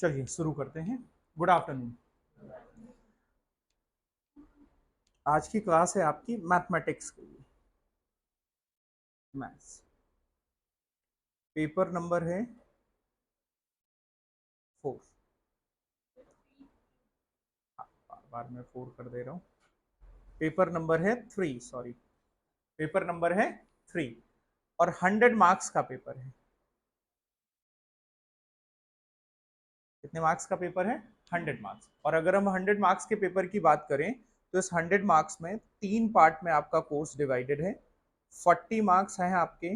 चलिए शुरू करते हैं। Good afternoon. आज की क्लास है आपकी मैथमेटिक्स के लिए। मैथ्स पेपर नंबर है 4। बार बार मैं 4 कर दे रहा हूँ। पेपर नंबर है 3, सॉरी, पेपर नंबर है 3 और 100 मार्क्स का पेपर है। कितने मार्क्स का पेपर है? 100 मार्क्स। और अगर हम 100 मार्क्स के पेपर की बात करें तो इस 100 मार्क्स में 3 पार्ट में आपका कोर्स डिवाइडेड है। 40 मार्क्स हैं आपके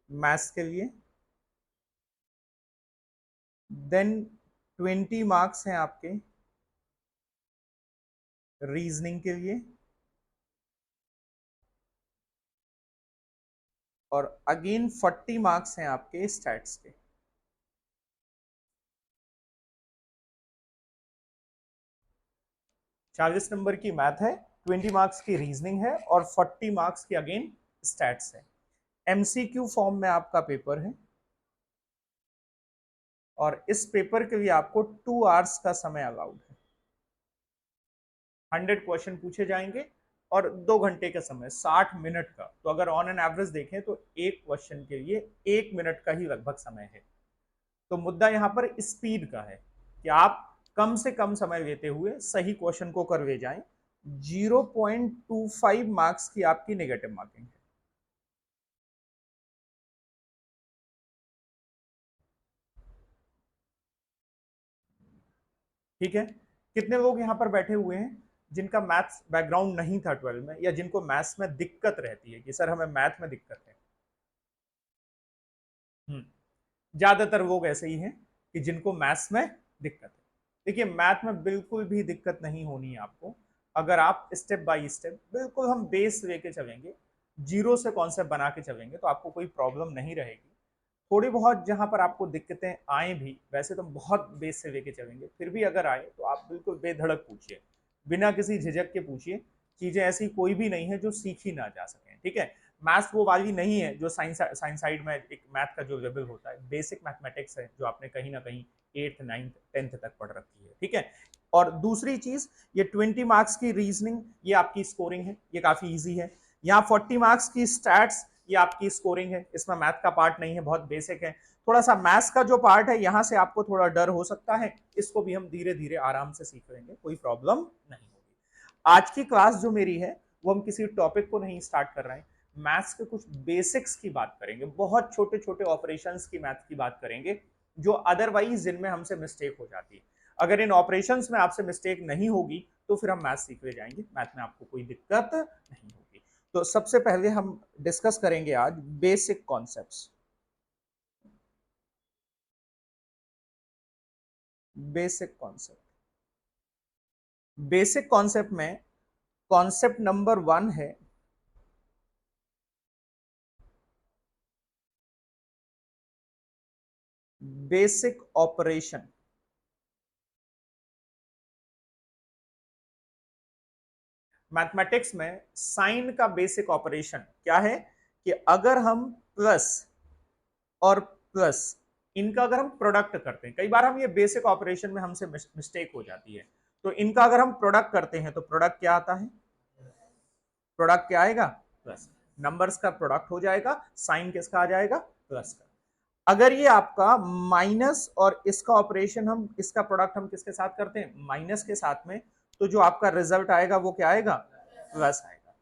मैथ्स के लिए, देन 20 मार्क्स हैं आपके रीजनिंग के लिए, और अगेन 40 मार्क्स हैं आपके स्टैट्स के। चालीस नंबर की मैथ है, 20 मार्क्स की रीजनिंग है और 40 मार्क्स की अगेन स्टैट्स है। एमसीक्यू फॉर्म में आपका पेपर है और इस पेपर के लिए आपको 2 आवर्स का समय अलाउड है। 100 क्वेश्चन पूछे जाएंगे और 2 घंटे का समय, 60 मिनट का। तो अगर ऑन एन एवरेज देखें तो एक क्वेश्चन के लिए 1 मिनट का ही लगभग समय है। तो मुद्दा यहाँ पर स्पीड का है कि आप कम से कम समय लेते हुए सही क्वेश्चन को कर ले जाएं। 0.25 मार्क्स की आपकी नेगेटिव मार्किंग है। ठीक है। कितने लोग यहाँ पर बैठे हुए हैं जिनका मैथ्स बैकग्राउंड नहीं था 12 में, या जिनको मैथ्स में दिक्कत रहती है कि सर हमें मैथ में दिक्कत है? ज्यादातर लोग ऐसे ही हैं कि जिनको मैथ्स में दिक्कत है। देखिए, मैथ में बिल्कुल भी दिक्कत नहीं होनी है आपको। अगर आप स्टेप बाय स्टेप बिल्कुल हम बेस लेके चलेंगे, जीरो से कॉन्सेप्ट बना के चलेंगे, तो आपको कोई प्रॉब्लम नहीं रहेगी। थोड़ी बहुत जहां पर आपको दिक्कतें आए भी, वैसे तो बहुत बेस से लेके चलेंगे, फिर भी अगर आए तो आप बिल्कुल बेधड़क पूछिए, बिना किसी झिझक के पूछिए। चीजें ऐसी कोई भी नहीं है जो सीखी ना जा सके। ठीक है। मैथ्स वो वाली नहीं है जो साइंस साइड में एक मैथ का जो लेवल होता है, बेसिक मैथमेटिक्स है जो आपने कहीं ना कहीं 8th 9th 10th तक पढ़ रखी है। ठीक है। और दूसरी चीज, ये 20 मार्क्स की रीजनिंग, ये आपकी स्कोरिंग है, ये काफी इजी है। यहाँ 40 मार्क्स की स्टैट्स, ये आपकी स्कोरिंग है, इसमें मैथ का पार्ट नहीं है, बहुत बेसिक है। थोड़ा सा मैथ्स का जो पार्ट है, यहाँ से आपको थोड़ा डर हो सकता है, इसको भी हम धीरे धीरे आराम से सीख लेंगे, कोई प्रॉब्लम नहीं होगी। आज की क्लास जो मेरी है, वो हम किसी टॉपिक को नहीं स्टार्ट कर रहे हैं, मैथ्स के कुछ बेसिक्स की बात करेंगे, बहुत छोटे छोटे ऑपरेशंस की मैथ की बात करेंगे, जो अदरवाइज जिनमें हमसे मिस्टेक हो जाती है। अगर इन ऑपरेशंस में आपसे मिस्टेक नहीं होगी तो फिर हम मैथ सीख ले जाएंगे, मैथ में आपको कोई दिक्कत नहीं होगी। तो सबसे पहले हम डिस्कस करेंगे आज basic concepts. Basic concept, basic concept में कॉन्सेप्ट नंबर 1 है बेसिक ऑपरेशन। मैथमेटिक्स में साइन का बेसिक ऑपरेशन क्या है कि अगर हम प्लस और प्लस, इनका अगर हम प्रोडक्ट करते हैं, कई बार हम ये बेसिक ऑपरेशन में हमसे मिस्टेक हो जाती है, तो इनका अगर हम प्रोडक्ट करते हैं तो प्रोडक्ट क्या आता है? प्रोडक्ट क्या आएगा? प्लस। नंबर्स का प्रोडक्ट हो जाएगा, साइन किसका आ जाएगा? प्लस का। अगर ये आपका माइनस और इसका ऑपरेशन, हम इसका प्रोडक्ट हम किसके साथ करते हैं? माइनस के साथ में, तो जो आपका रिजल्ट आएगा वो क्या आएगा? प्लस आएगा।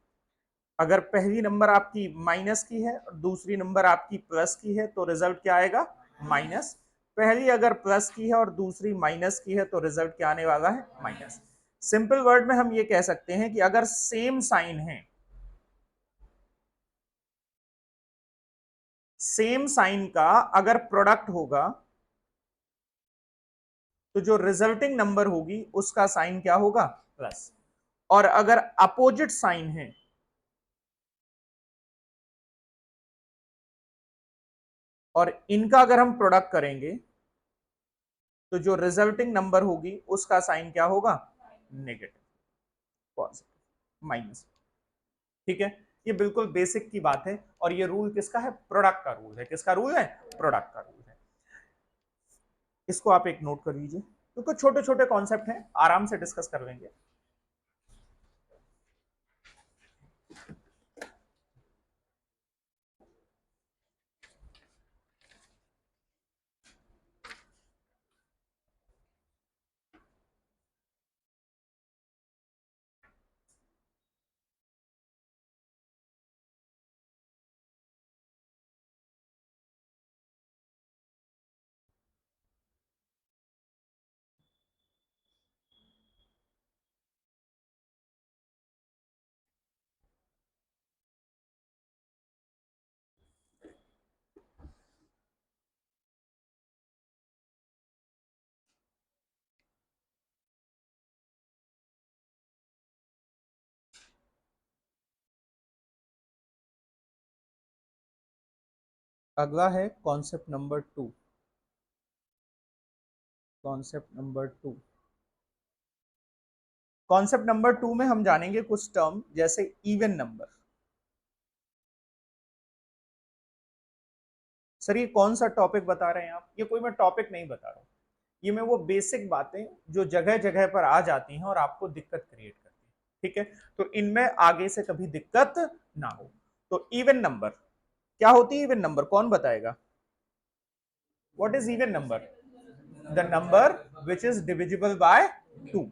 अगर पहली नंबर आपकी माइनस की है और दूसरी नंबर आपकी प्लस की है तो रिजल्ट क्या आएगा? माइनस। पहली अगर प्लस की है और दूसरी माइनस की है तो रिजल्ट क्या आने वाला है? माइनस। सिंपल वर्ड में हम ये कह सकते हैं कि अगर सेम साइन है, सेम साइन का अगर प्रोडक्ट होगा तो जो रिजल्टिंग नंबर होगी उसका साइन क्या होगा? प्लस। और अगर अपोजिट साइन है, और इनका अगर हम प्रोडक्ट करेंगे तो जो रिजल्टिंग नंबर होगी उसका साइन क्या होगा? Negative, positive, minus. ठीक है। ये बिल्कुल बेसिक की बात है और ये रूल किसका है? प्रोडक्ट का रूल है। किसका रूल है? प्रोडक्ट का रूल है। इसको आप एक नोट कर लीजिए, क्योंकि छोटे छोटे कॉन्सेप्ट हैं, आराम से डिस्कस कर लेंगे। अगला है concept number 2। Concept number 2, concept number 2 में हम जानेंगे कुछ टर्म जैसे इवन नंबर। सर ये कौन सा टॉपिक बता रहे हैं आप? ये कोई मैं टॉपिक नहीं बता रहा हूं, ये मैं वो बेसिक बातें जो जगह जगह पर आ जाती हैं और आपको दिक्कत क्रिएट करती हैं, ठीक है? तो इनमें आगे से कभी दिक्कत ना हो। तो इवन नंबर क्या होती है? इवन नंबर कौन बताएगा? What is even number? The number which is divisible bye 2।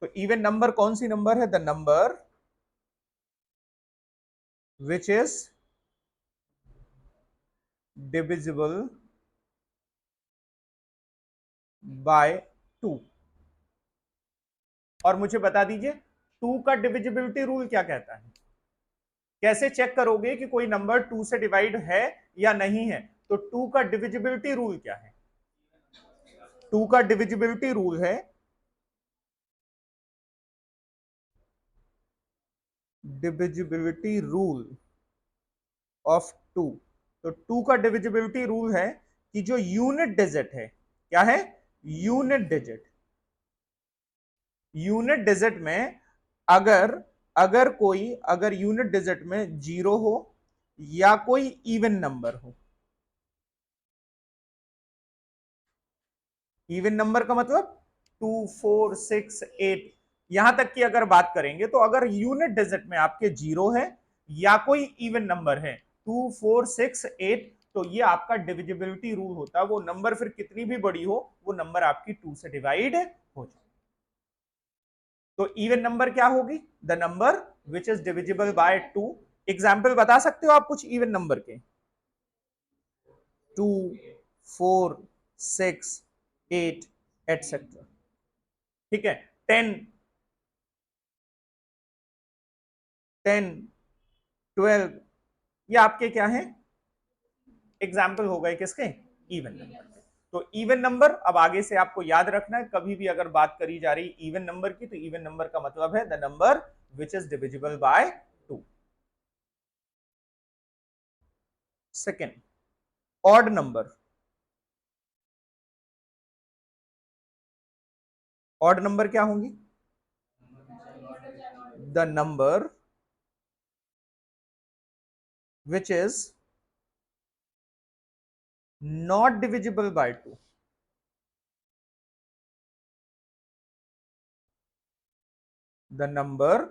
तो इवन नंबर कौन सी नंबर है? The number which is divisible bye 2। और मुझे बता दीजिए 2 का डिविजिबिलिटी रूल क्या कहता है? कैसे चेक करोगे कि कोई नंबर 2 से डिवाइड है या नहीं है? तो 2 का डिविजिबिलिटी रूल क्या है? 2 का डिविजिबिलिटी रूल है डिविजिबिलिटी रूल ऑफ 2। तो 2 का डिविजिबिलिटी रूल है कि जो यूनिट डिजिट है, क्या है? Unit digit. यूनिट डिजिट में अगर अगर यूनिट डिजिट में 0 हो या कोई इवन नंबर हो। इवन नंबर का मतलब 2, 4, 6, 8, यहां तक की अगर बात करेंगे तो अगर यूनिट डिजिट में आपके 0 है या कोई इवन नंबर है 2, 4, 6, 8, तो ये आपका डिविजिबिलिटी रूल होता है। वो नंबर फिर कितनी भी बड़ी हो, वो नंबर आपकी 2 से डिवाइड हो जाए। तो इवन नंबर क्या होगी? The number which is divisible bye 2। Example बता सकते हो आप कुछ इवन नंबर के? 2, 4, 6, 8 एटसेट्रा, ठीक है? 10, 10, 12, ये आपके क्या है? एग्जाम्पल हो गए किसके? इवन नंबर के। तो इवन नंबर अब आगे से आपको याद रखना है, कभी भी अगर बात करी जा रही इवन नंबर की, तो इवन नंबर का मतलब है the number which is divisible bye 2। Second, odd number. Odd number क्या होंगी? The number which is not divisible by 2। The number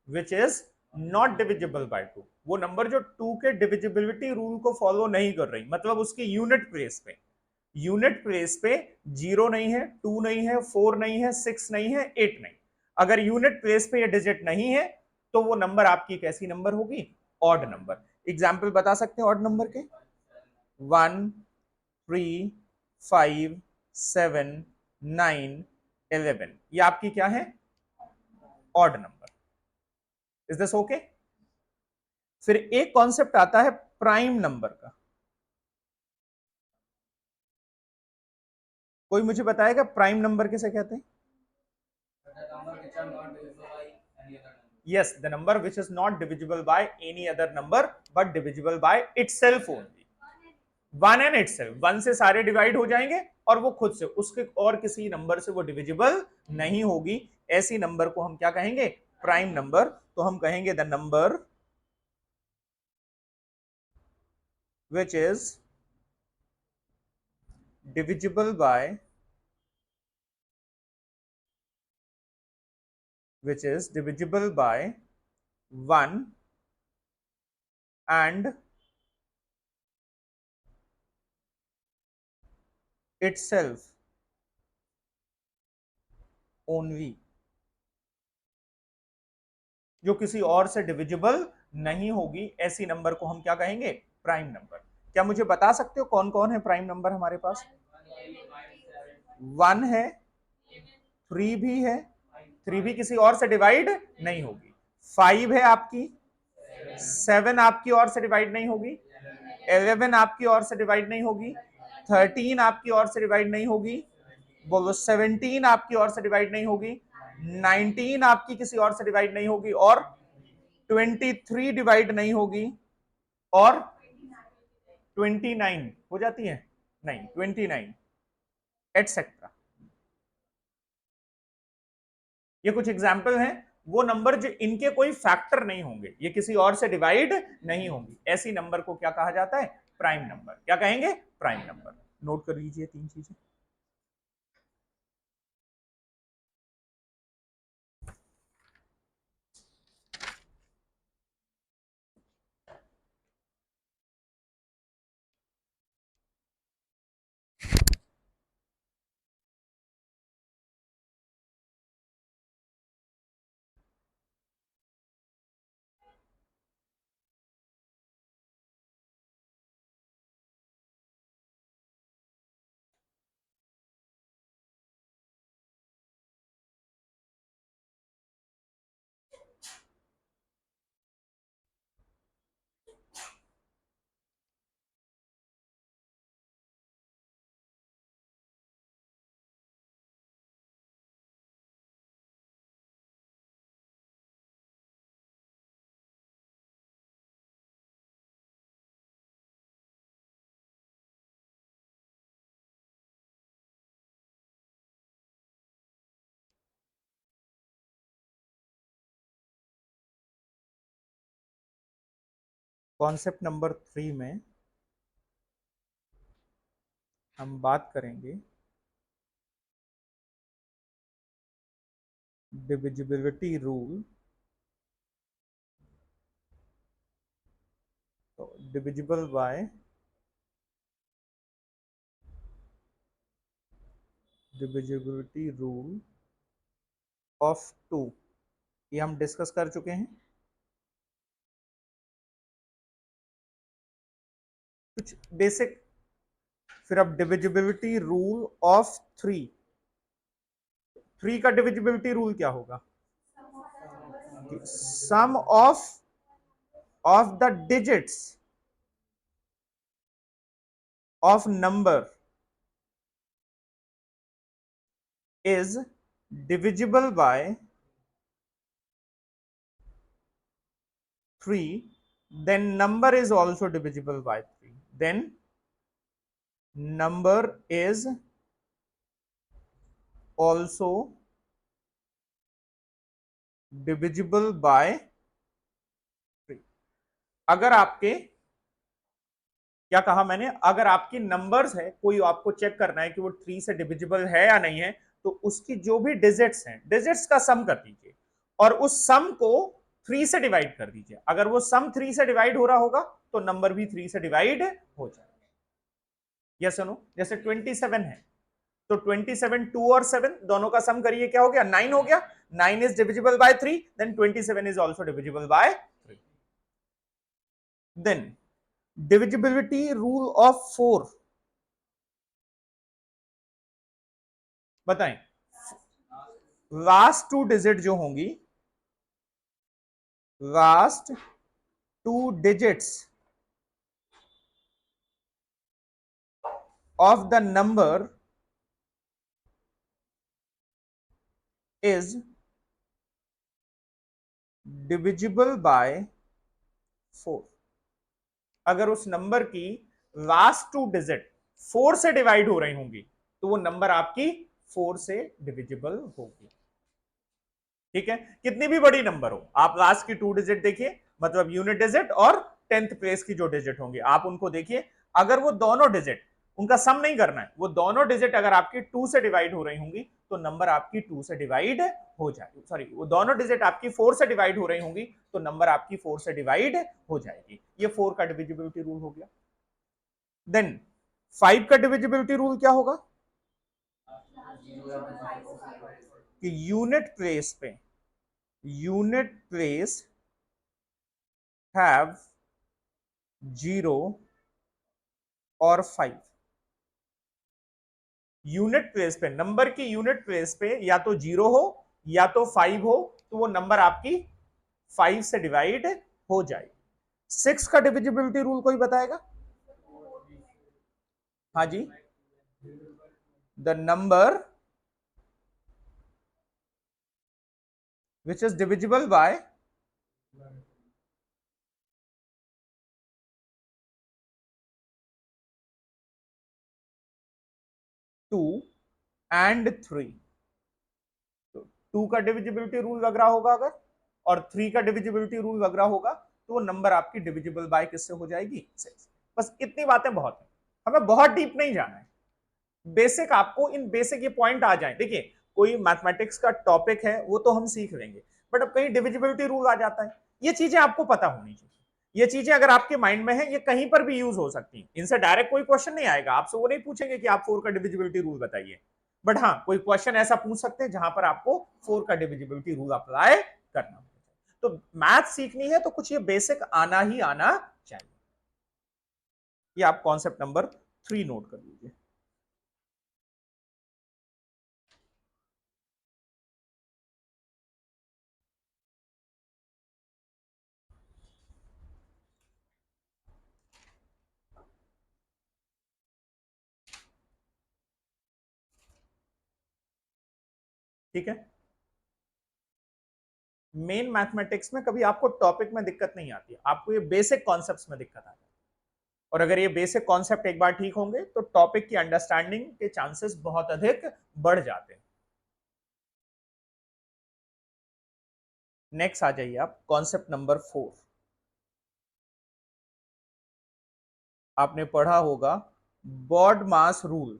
which is not divisible by 2, वो नंबर जो 2 के डिविजिबिलिटी रूल को फॉलो नहीं कर रही, मतलब उसके यूनिट प्लेस पे, यूनिट प्लेस पे 0 नहीं है, 2 नहीं है, 4 नहीं है, 6 नहीं है, 8 नहीं। अगर यूनिट प्लेस पे ये डिजिट नहीं है तो वो नंबर आपकी कैसी नंबर होगी? Odd number. एग्जाम्पल बता सकते हैं ऑड नंबर के? 1, 3, 5, 7, 9, 11, ये आपकी क्या है? Odd number. Is this okay? फिर एक कॉन्सेप्ट आता है प्राइम नंबर का। कोई मुझे बताएगा प्राइम नंबर किसे कहते हैं? Yes, the number which is not divisible by any other number but divisible by itself only. One and itself, one से सारे डिवाइड हो जाएंगे और वो खुद से, उसके और किसी नंबर से वो डिविजिबल नहीं होगी। ऐसी नंबर को हम क्या कहेंगे? Prime number. तो हम कहेंगे the number which is divisible by which is divisible by 1 and itself only, जो किसी और से डिविजिबल नहीं होगी, ऐसी नंबर को हम क्या कहेंगे? Prime number. क्या मुझे बता सकते हो कौन कौन है प्राइम नंबर हमारे पास? 1 है, 3 भी है, 3 भी किसी और से डिवाइड नहीं होगी, 5 है आपकी, 7 आपकी और से डिवाइड नहीं होगी, 11 आपकी और से डिवाइड नहीं होगी, 13 आपकी और से डिवाइड नहीं होगी, बोलो 17 आपकी और से डिवाइड नहीं होगी, 19 आपकी किसी और से डिवाइड नहीं होगी, और 23 डिवाइड नहीं होगी, और 29 हो जाती है, नहीं 29 एटसेट्रा। ये कुछ एग्जाम्पल हैं, वो नंबर जो इनके कोई फैक्टर नहीं होंगे, ये किसी और से डिवाइड नहीं होंगी, ऐसी नंबर को क्या कहा जाता है? Prime number. क्या कहेंगे? Prime number. नोट कर लीजिए 3 चीजें। कॉन्सेप्ट नंबर 3 में हम बात करेंगे डिविजिबिलिटी रूल। तो divisible by divisibility rule of 2, ये हम डिस्कस कर चुके हैं। कुछ बेसिक, फिर अब डिविजिबिलिटी रूल ऑफ 3। 3 का डिविजिबिलिटी रूल क्या होगा? Sum of the digits of number is divisible by 3, then number is also divisible by 3, then number is also divisible by 3। अगर आपके, क्या कहा मैंने, अगर आपकी नंबर्स है, कोई आपको चेक करना है कि वो 3 से डिविजिबल है या नहीं है, तो उसकी जो भी डिजिट्स हैं, डिजिट्स का सम कर दीजिए और उस सम को 3 से डिवाइड कर दीजिए। अगर वो सम 3 से डिवाइड हो रहा होगा तो नंबर भी 3 से डिवाइड हो जाएगा। यस नो, जैसे 27 है तो 27 2 और 7 दोनों का सम करिए, क्या हो गया? 9 हो गया। 9 is divisible by 3, then 27 is also divisible by 3। Then divisibility rule of 4 बताएं। लास्ट 2 डिजिट जो होंगी, last 2 digits of the number is divisible by 4। अगर उस नंबर की लास्ट 2 डिजिट 4 से डिवाइड हो रही होंगी तो वो नंबर आपकी 4 से डिविजिबल होगी। ठीक है, कितनी भी बड़ी नंबर हो, आप लास्ट की 2 डिजिट देखिए, मतलब यूनिट डिजिट और 10th प्लेस की जो डिजिट होंगी आप उनको देखिए, अगर वो दोनों डिजिट, उनका सम नहीं करना है, वो दोनों डिजिट अगर आपकी 2 से डिवाइड हो रही होंगी तो नंबर आपकी 2 से डिवाइड हो जाएगी, सॉरी वो दोनों डिजिट आपकी 4 से डिवाइड हो रही होंगी तो नंबर आपकी 4 से डिवाइड हो जाएगी। ये 4 का डिविजिबिलिटी रूल हो गया। देन 5 का डिविजिबिलिटी रूल क्या होगा कि यूनिट प्लेस हैव 0 और 5। यूनिट प्लेस पे, नंबर की यूनिट प्लेस पे या तो 0 हो या तो 5 हो तो वो नंबर आपकी 5 से डिवाइड हो जाएगी। 6 का डिविजिबिलिटी रूल कोई बताएगा? हाँ जी, the number which is divisible by 2 and 3। तो 2 का डिविजिबिलिटी रूल लग रहा होगा अगर, और 3 का डिविजिबिलिटी रूल लग रहा होगा तो वो नंबर आपकी डिविजिबल बाय किससे हो जाएगी? 6। बस इतनी बातें बहुत है, हमें बहुत डीप नहीं जाना है, बेसिक आपको इन बेसिक ये पॉइंट आ जाए। देखिए कोई मैथमेटिक्स का टॉपिक है वो तो हम सीख लेंगे, बट अब कहीं डिविजिबिलिटी रूल आ जाता है, ये चीजें आपको पता होनी चाहिए। ये चीजें अगर आपके माइंड में है ये कहीं पर भी यूज हो सकती हैं, इनसे डायरेक्ट कोई क्वेश्चन नहीं आएगा, आपसे वो नहीं पूछेंगे कि आप 4 का डिविजिबिलिटी रूल बताइए, बट हाँ कोई क्वेश्चन ऐसा पूछ सकते हैं जहां पर आपको 4 का डिविजिबिलिटी रूल अप्लाई करना। तो मैथ सीखनी है तो कुछ ये बेसिक आना ही आना चाहिए। ये आप कॉन्सेप्ट नंबर 3 नोट कर लीजिए। ठीक है, मेन मैथमेटिक्स में कभी आपको टॉपिक में दिक्कत नहीं आती, आपको ये बेसिक कॉन्सेप्ट्स में दिक्कत आती है, और अगर ये बेसिक कॉन्सेप्ट एक बार ठीक होंगे तो टॉपिक की अंडरस्टैंडिंग के चांसेस बहुत अधिक बढ़ जाते हैं। नेक्स्ट आ जाइए आप कॉन्सेप्ट नंबर 4। आपने पढ़ा होगा बॉड मास रूल।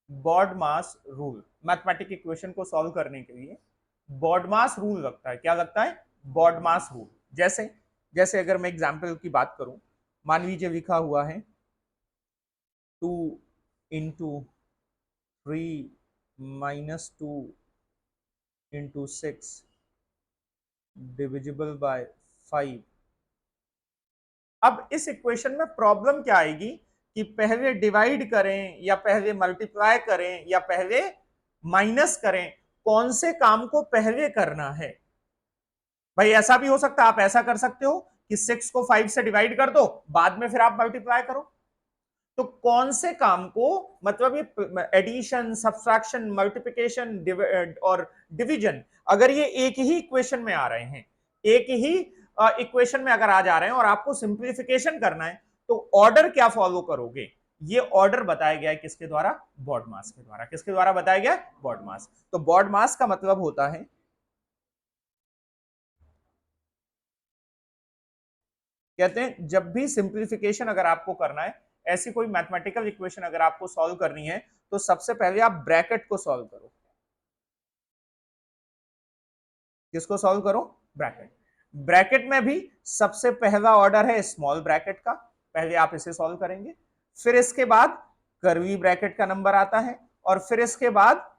बॉड मास रूल मैथमेटिक इक्वेशन को सॉल्व करने के लिए बॉड मास रूल लगता है। क्या लगता है? बॉड मास रूल। जैसे जैसे अगर मैं एग्जांपल की बात करूं, मान लीजिए लिखा हुआ है 2 into 3 minus 2 into 6 divisible by 5। अब इस इक्वेशन में प्रॉब्लम क्या आएगी कि पहले डिवाइड करें या पहले मल्टीप्लाई करें या पहले माइनस करें, कौन से काम को पहले करना है? भाई ऐसा भी हो सकता है, आप ऐसा कर सकते हो कि 6 को 5 से डिवाइड कर दो, बाद में फिर आप मल्टीप्लाई करो। तो कौन से काम को, मतलब ये एडिशन, सब्सट्रैक्शन, मल्टीप्लिकेशन और डिवीजन, अगर ये एक ही इक्वेशन में आ रहे हैं, एक ही इक्वेशन में अगर आ जा रहे हैं और आपको सिंप्लीफिकेशन करना है, तो ऑर्डर क्या फॉलो करोगे? ये ऑर्डर बताया गया है किसके द्वारा? बॉड मास के द्वारा। किसके द्वारा बताया गया? बॉड मास। तो बॉड मास का मतलब होता है, कहते हैं जब भी सिंप्लीफिकेशन अगर आपको करना है, ऐसी कोई मैथमेटिकल इक्वेशन अगर आपको सॉल्व करनी है, तो सबसे पहले आप ब्रैकेट को सॉल्व करो। किसको सॉल्व करो? ब्रैकेट। ब्रैकेट में भी सबसे पहला ऑर्डर है स्मॉल ब्रैकेट का, पहले आप इसे सॉल्व करेंगे, फिर इसके बाद कर्ली ब्रैकेट का नंबर आता है, और फिर इसके बाद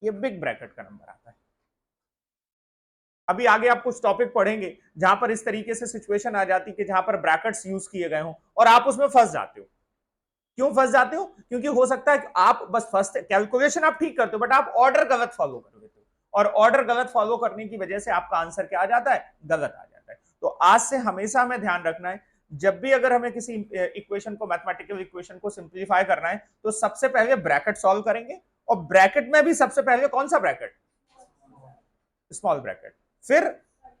ये बिग ब्रैकेट का नंबर आता है। अभी आगे आप कुछ टॉपिक पढ़ेंगे जहां पर इस तरीके से सिचुएशन आ जाती है कि जहां पर ब्रैकेट्स यूज किए गए हों और आप उसमें फंस जाते हो। क्यों फंस जाते हो? क्योंकि हो सकता है कि आप बस फर्स्ट कैलकुलेशन आप ठीक करते हो बट आप ऑर्डर गलत फॉलो कर देते हो, और ऑर्डर गलत फॉलो करने की वजह से आपका आंसर क्या आ जाता है? गलत आ जाता है। तो आज से हमेशा हमें ध्यान रखना है, जब भी अगर हमें किसी इक्वेशन को, मैथमेटिकल इक्वेशन को सिंप्लीफाई करना है, तो सबसे पहले ब्रैकेट सॉल्व करेंगे, और ब्रैकेट में भी सबसे पहले कौन सा ब्रैकेट? स्मॉल ब्रैकेट, फिर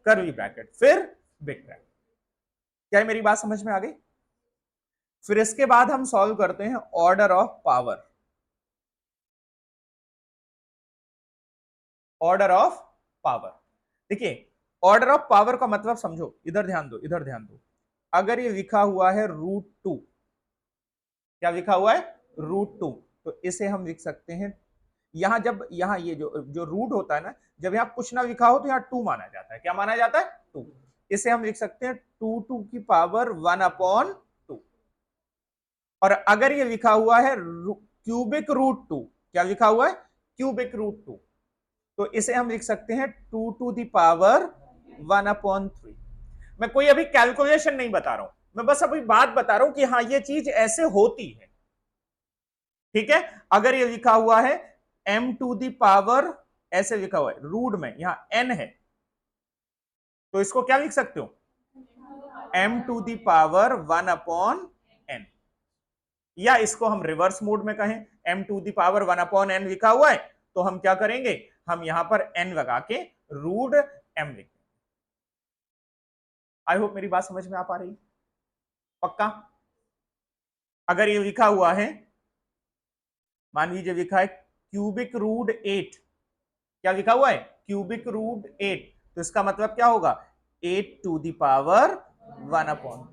कर्ली ब्रैकेट, फिर बिग ब्रैकेट। क्या मेरी बात समझ में आ गई? फिर इसके बाद हम सॉल्व करते हैं order of power. Order of power, देखिए ऑर्डर ऑफ पावर का मतलब समझो, इधर ध्यान दो, इधर ध्यान दो। अगर ये लिखा हुआ है √2, क्या लिखा हुआ है √2, तो इसे हम लिख सकते हैं, यहां जब यहां ये जो जो रूट होता है ना, जब यहां कुछ ना लिखा हो तो यहां 2 माना जाता है, क्या माना जाता है 2। इसे हम लिख सकते हैं 2 की पावर 1/2। और अगर ये लिखा हुआ है क्यूबिक √2, क्या लिखा हुआ है क्यूबिक √2, तो इसे हम लिख सकते हैं 2 की पावर 1/3। मैं कोई अभी कैलकुलेशन नहीं बता रहा हूं, मैं बस अभी बात बता रहा हूं कि हाँ ये चीज ऐसे होती है, ठीक है। अगर ये लिखा हुआ है m⁻, ऐसे लिखा हुआ है रूट में, यहां n है, तो इसको क्या लिख सकते हो m⁻1/n, या इसको हम रिवर्स मोड में कहें m⁻1/n लिखा हुआ है, तो हम क्या करेंगे, हम यहां पर n लगा के √m लिखेंगे। आई होप मेरी बात समझ में आ पा रही, पक्का। अगर ये लिखा हुआ है, मान लीजिए लिखा है क्यूबिक √8, क्या लिखा हुआ है क्यूबिक √8, तो इसका मतलब क्या होगा 8⁻1/3।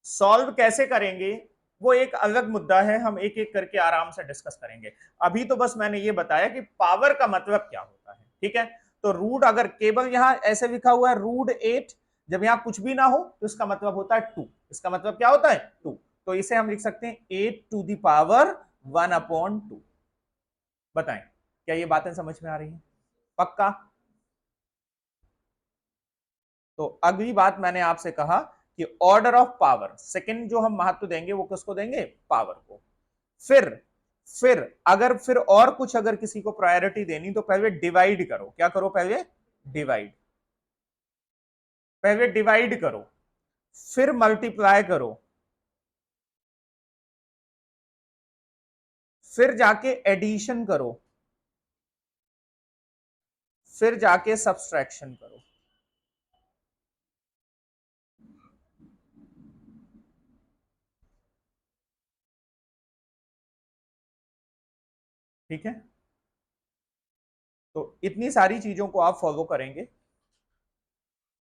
सॉल्व कैसे करेंगे वो एक अलग मुद्दा है, हम एक एक करके आराम से डिस्कस करेंगे। अभी तो बस मैंने ये बताया कि पावर का मतलब क्या होता है, ठीक है। तो रूट अगर केवल यहां ऐसे लिखा हुआ है √8, जब यहां कुछ भी ना हो तो इसका मतलब होता है 2, इसका मतलब क्या होता है 2, तो इसे हम लिख सकते हैं 8⁻1/2। बताएं क्या ये बातें समझ में आ रही हैं, पक्का। तो अगली बात मैंने आपसे कहा कि ऑर्डर ऑफ पावर, सेकंड जो हम महत्व देंगे वो किसको देंगे, पावर को। फिर अगर फिर और कुछ अगर किसी को प्रायोरिटी देनी तो पहले डिवाइड करो, क्या करो पहले डिवाइड, पहले डिवाइड करो, फिर मल्टीप्लाई करो, फिर जाके एडिशन करो, फिर जाके सब्सट्रैक्शन करो। ठीक है, तो इतनी सारी चीजों को आप फॉलो करेंगे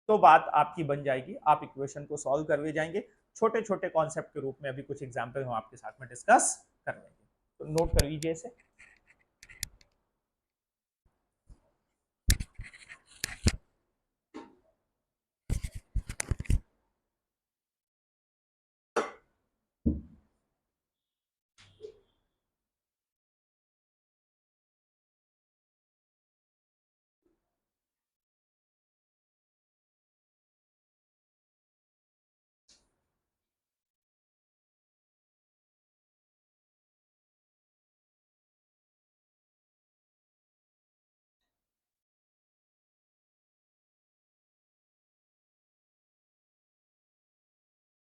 तो बात आपकी बन जाएगी, आप इक्वेशन को सॉल्व कर ले जाएंगे। छोटे छोटे कॉन्सेप्ट के रूप में अभी कुछ एग्जाम्पल हम आपके साथ में डिस्कस कर लेंगे, तो नोट कर लीजिए इसे।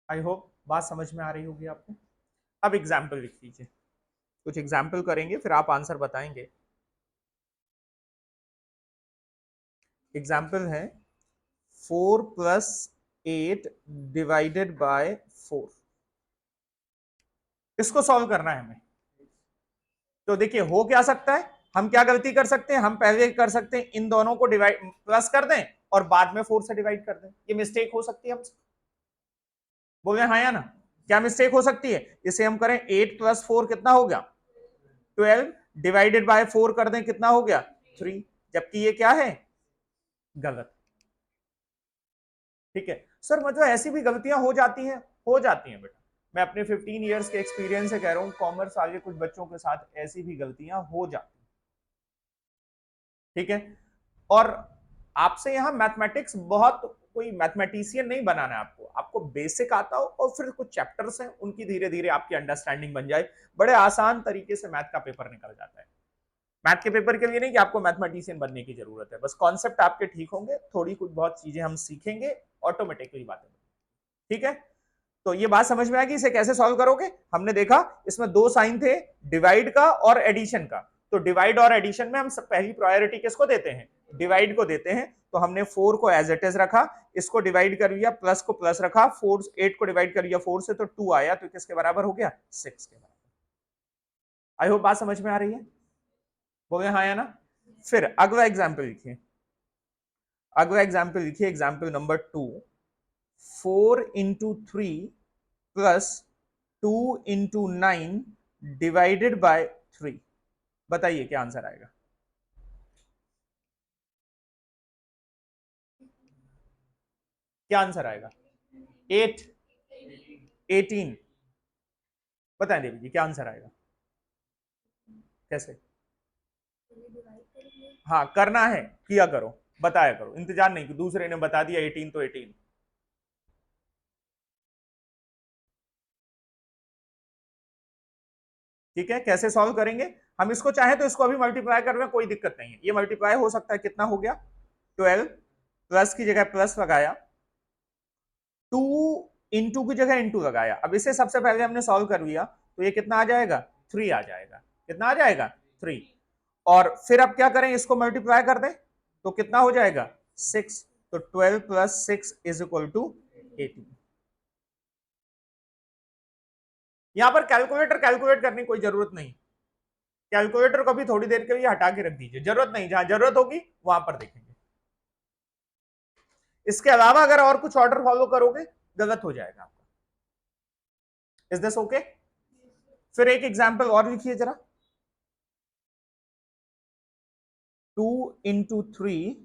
आई होप बात समझ में आ रही होगी आपको। अब एग्जाम्पल लिख लीजिए, कुछ एग्जाम्पल करेंगे फिर आप आंसर बताएंगे। एग्जाम्पल है 4+8 डिवाइडेड बाय 4, इसको सॉल्व करना है हमें। तो देखिए हो क्या सकता है, हम क्या गलती कर सकते हैं, हम पहले कर सकते हैं इन दोनों को डिवाइड प्लस कर दें और बाद में 4 से डिवाइड कर दें, ये मिस्टेक हो सकती है हमसे, बोले हाँ या ना, क्या मिस्टेक हो सकती है। इसे हम करें 8+4 कितना हो गया 12, डिवाइडेड बाय 4 कर दें कितना हो गया 3, जबकि ये क्या है गलत। ठीक है सर, मतलब ऐसी भी गलतियां हो जाती हैं, हो जाती हैं बेटा, मैं अपने 15 इयर्स के एक्सपीरियंस से कह रहा हूं, कॉमर्स वाले कुछ बच्चों के साथ ऐसी भी गलतियां हो जाती हैं, ठीक है। और आपसे यहां मैथमेटिक्स, बहुत कोई मैथमेटिशियन नहीं बनाना है आपको, आपको बेसिक आता हो और फिर कुछ चैप्टर्स हैं उनकी धीरे धीरे आपकी अंडरस्टैंडिंग बन जाए, बड़े आसान तरीके से मैथ का पेपर निकल जाता है। मैथ के पेपर के लिए नहीं कि आपको मैथमेटिशियन बनने की जरूरत है, बस कॉन्सेप्ट आपके ठीक होंगे, थोड़ी कुछ बहुत चीजें हम सीखेंगे, ऑटोमेटिकली बातें, ठीक है। तो ये बात समझ में आएगी, इसे कैसे सॉल्व करोगे। हमने देखा इसमें दो साइन थे, डिवाइड का और एडिशन का, तो डिवाइड और एडिशन में हम पहली प्रायोरिटी किसको देते हैं, डिवाइड को देते हैं। तो हमने 4 को एज इट इज रखा, इसको डिवाइड कर लिया, प्लस को प्लस रखा, 8 को डिवाइड कर लिया 4 से तो 2 आया, तो किसके बराबर हो गया 6 के बराबर। आई होप बात समझ में आ रही है, बोले हाँ या ना। फिर अगला एग्जाम्पल लिखिए, अगला एग्जाम्पल लिखिए, example number 2, 4 into 3 plus 2 into 9 divided by 3। बताइए क्या आंसर आएगा। क्या आंसर आएगा? 8, 18। बताएं देवी जी क्या आंसर आएगा? कैसे? हाँ करना है, किया करो, बताया करो, इंतजार नहीं कि दूसरे ने बता दिया 18 तो 18। ठीक है, कैसे सॉल्व करेंगे? हम इसको चाहे तो इसको अभी मल्टीप्लाई कर रहे हैं, कोई दिक्कत नहीं है, ये मल्टीप्लाई हो सकता है। कितना हो गया? 12, प्लस की जगह प्लस लगाया, 2 इंटू की जगह इंटू लगाया। अब इसे सबसे पहले हमने सॉल्व कर लिया तो ये कितना आ जाएगा? 3 आ जाएगा। कितना आ जाएगा? 3। और फिर अब क्या करें, इसको मल्टीप्लाई कर दें तो कितना हो जाएगा? 6। तो 12 प्लस 6 इज इक्वल टू 18। यहां पर कैलकुलेटर कैलकुलेट करने की कोई जरूरत नहीं। कैलकुलेटर को भी थोड़ी देर के लिए हटा के रख दीजिए, जरूरत नहीं, जहां जरूरत होगी वहां पर देखेंगे। इसके अलावा अगर और कुछ ऑर्डर फॉलो करोगे गलत हो जाएगा आपका। Is this okay? फिर एक एग्जांपल और लिखिए जरा। 2 इंटू 3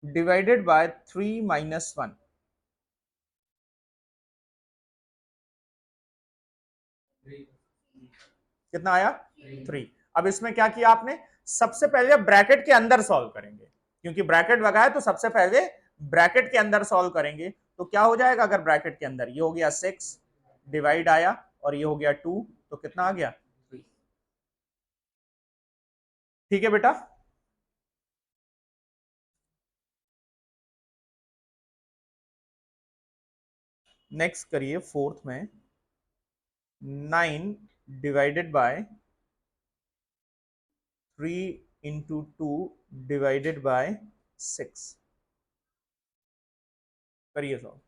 डिवाइडेड बाय 3 माइनस 1। कितना आया? 3। अब इसमें क्या किया आपने? सबसे पहले ब्रैकेट के अंदर सॉल्व करेंगे, क्योंकि ब्रैकेट लगाया तो सबसे पहले ब्रैकेट के अंदर सॉल्व करेंगे। तो क्या हो जाएगा अगर ब्रैकेट के अंदर? ये हो गया 6 डिवाइड आया और ये हो गया 2, तो कितना आ गया? 3। ठीक है बेटा। नेक्स्ट करिए फोर्थ में, 9 divided by 3 into 2 divided by 6। करिए सॉल्व।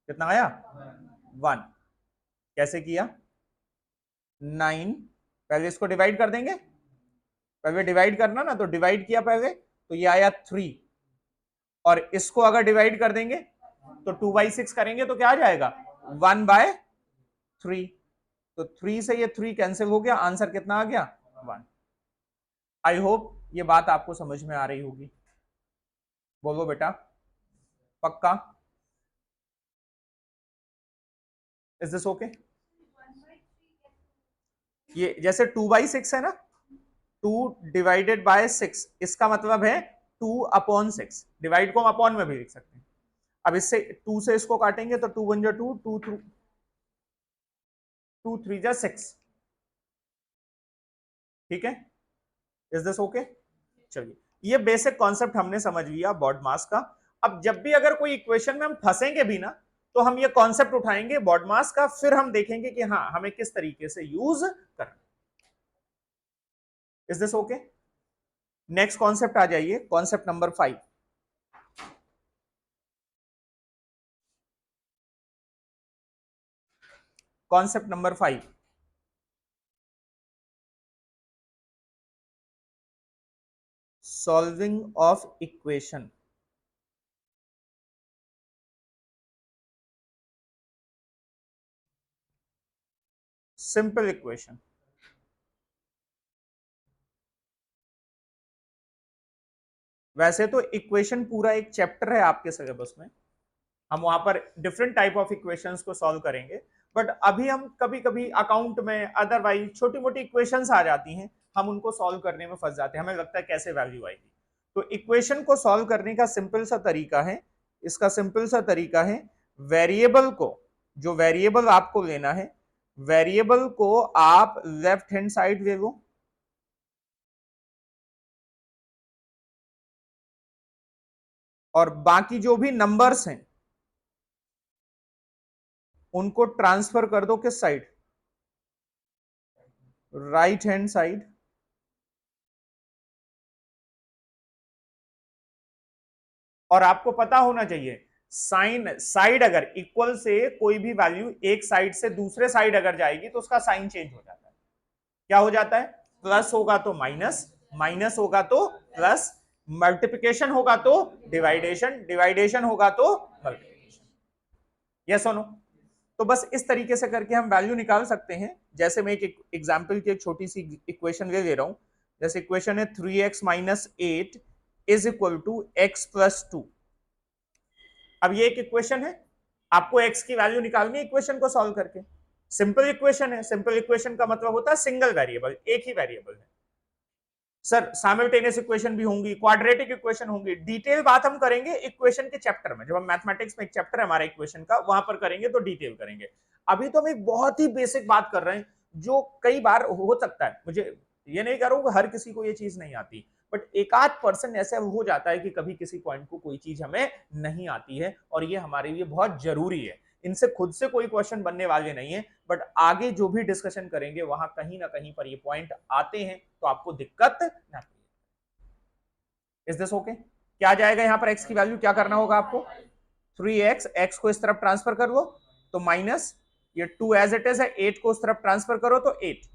कितना आया? 1। कैसे किया? 9, पहले इसको डिवाइड कर देंगे, पहले डिवाइड करना ना, तो डिवाइड किया पहले तो ये आया 3। और इसको अगर डिवाइड कर देंगे तो 2/6 करेंगे तो क्या आ जाएगा? 1/3। तो 3 से ये 3 कैंसिल हो गया, आंसर कितना आ गया? 1। आई होप ये बात आपको समझ में आ रही होगी। बोलो बेटा, पक्का? Is this okay? ये जैसे 2/6 है ना, 2 डिवाइडेड बाय 6, इसका मतलब है 2/6। डिवाइड को हम अपॉन में भी लिख सकते हैं। अब इससे 2 से इसको काटेंगे तो 2 1 जा 2, 2 3 जा 6। ठीक है, इज दिस ओके? चलिए, ये बेसिक कॉन्सेप्ट हमने समझ लिया बॉड मास का। अब जब भी अगर कोई इक्वेशन में हम फंसेंगे भी ना, तो हम ये कॉन्सेप्ट उठाएंगे बॉड मास का, फिर हम देखेंगे कि हाँ हमें किस तरीके से यूज करना। Is this okay? Next concept आ जाइए, concept number 5। Concept number 5, solving of equation. Simple equation. वैसे तो इक्वेशन पूरा एक चैप्टर है आपके सिलेबस में, हम वहां पर डिफरेंट टाइप ऑफ इक्वेशंस को सॉल्व करेंगे। बट अभी हम कभी कभी अकाउंट में अदरवाइज छोटी मोटी इक्वेशंस आ जाती हैं, हम उनको सॉल्व करने में फंस जाते हैं, हमें लगता है कैसे वैल्यू आएगी। तो इक्वेशन को सॉल्व करने का सिंपल सा तरीका है, इसका सिंपल सा तरीका है, वेरिएबल को, जो वेरिएबल आपको लेना है, वेरिएबल को आप लेफ्ट हैंड साइड ले लो, और बाकी जो भी नंबर्स हैं उनको ट्रांसफर कर दो किस साइड? Right hand side. और आपको पता होना चाहिए, साइन साइड अगर इक्वल से कोई भी वैल्यू एक साइड से दूसरे साइड अगर जाएगी तो उसका साइन चेंज हो जाता है। क्या हो जाता है? प्लस होगा तो माइनस, माइनस होगा तो प्लस, मल्टीप्लिकेशन होगा तो डिवाइडेशन, डिवाइडेशन होगा तो मल्टीप्लिकेशन। यस और नो? तो बस इस तरीके से करके हम वैल्यू निकाल सकते हैं। जैसे मैं एक एग्जांपल की एक छोटी सी इक्वेशन ले रहा हूं। जैसे इक्वेशन है 3x minus 8 is equal to x plus 2। अब ये एक इक्वेशन है, आपको x की वैल्यू निकालनी है इक्वेशन को सॉल्व करके। सिंपल इक्वेशन है, सिंपल इक्वेशन का मतलब होता है सिंगल वेरिएबल, एक ही वेरिएबल है। सर साइमल्टेनियस इक्वेशन भी होंगी, क्वाड्रेटिक इक्वेशन होंगी, डिटेल बात हम करेंगे इक्वेशन के चैप्टर में। जब हम मैथमेटिक्स में एक चैप्टर है हमारा इक्वेशन का, वहां पर करेंगे तो डिटेल करेंगे। अभी तो हम एक बहुत ही बेसिक बात कर रहे हैं जो कई बार हो सकता है, मुझे ये नहीं कह रहा हूं हर किसी को ये चीज नहीं आती, बट एक आध परसेंट ऐसा हो जाता है कि कभी किसी पॉइंट को कोई चीज हमें नहीं आती है, और ये हमारे लिए बहुत जरूरी है। इनसे खुद से कोई क्वेश्चन बनने वाले नहीं है, बट आगे जो भी डिस्कशन करेंगे वहां कहीं ना कहीं पर ये पॉइंट आते हैं, तो आपको दिक्कत ना। Is this okay? क्या जाएगा यहां पर x की वैल्यू, क्या करना होगा आपको? 3x, x को इस तरफ ट्रांसफर कर लो तो माइनस, ये 2 एज इट इज है, 8 को उस तरफ ट्रांसफर करो तो 8।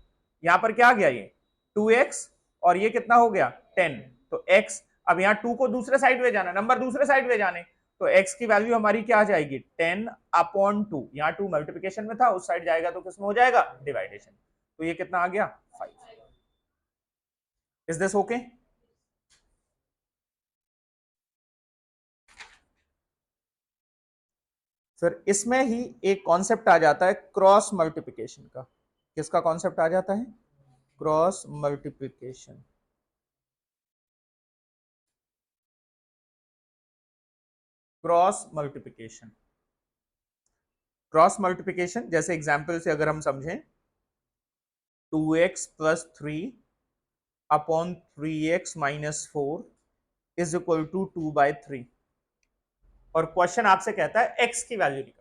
यहां पर क्या आ गया, ये 2x, और ये कितना हो गया 10, तो x। अब यहाँ 2 को दूसरे साइड में जाना, नंबर दूसरे साइड में जाने, तो x की वैल्यू हमारी क्या आ जाएगी 10 अपॉन 2। यहाँ 2 मल्टीप्लिकेशन में था, उस साइड जाएगा तो किसमें हो जाएगा, डिवाइडेशन। तो ये कितना आ गया 5। Is this okay? फिर इसमें ही एक कॉन्सेप्ट आ जाता है क्रॉस मल्टीप्लिकेशन का। किसका कॉन्सेप्ट आ जाता है? Cross multiplication. Cross multiplication, cross multiplication जैसे एग्जांपल से अगर हम समझें, 2x plus 3 upon 3x minus 4 is equal to 2/3, और क्वेश्चन आपसे कहता है x की वैल्यू निकाल।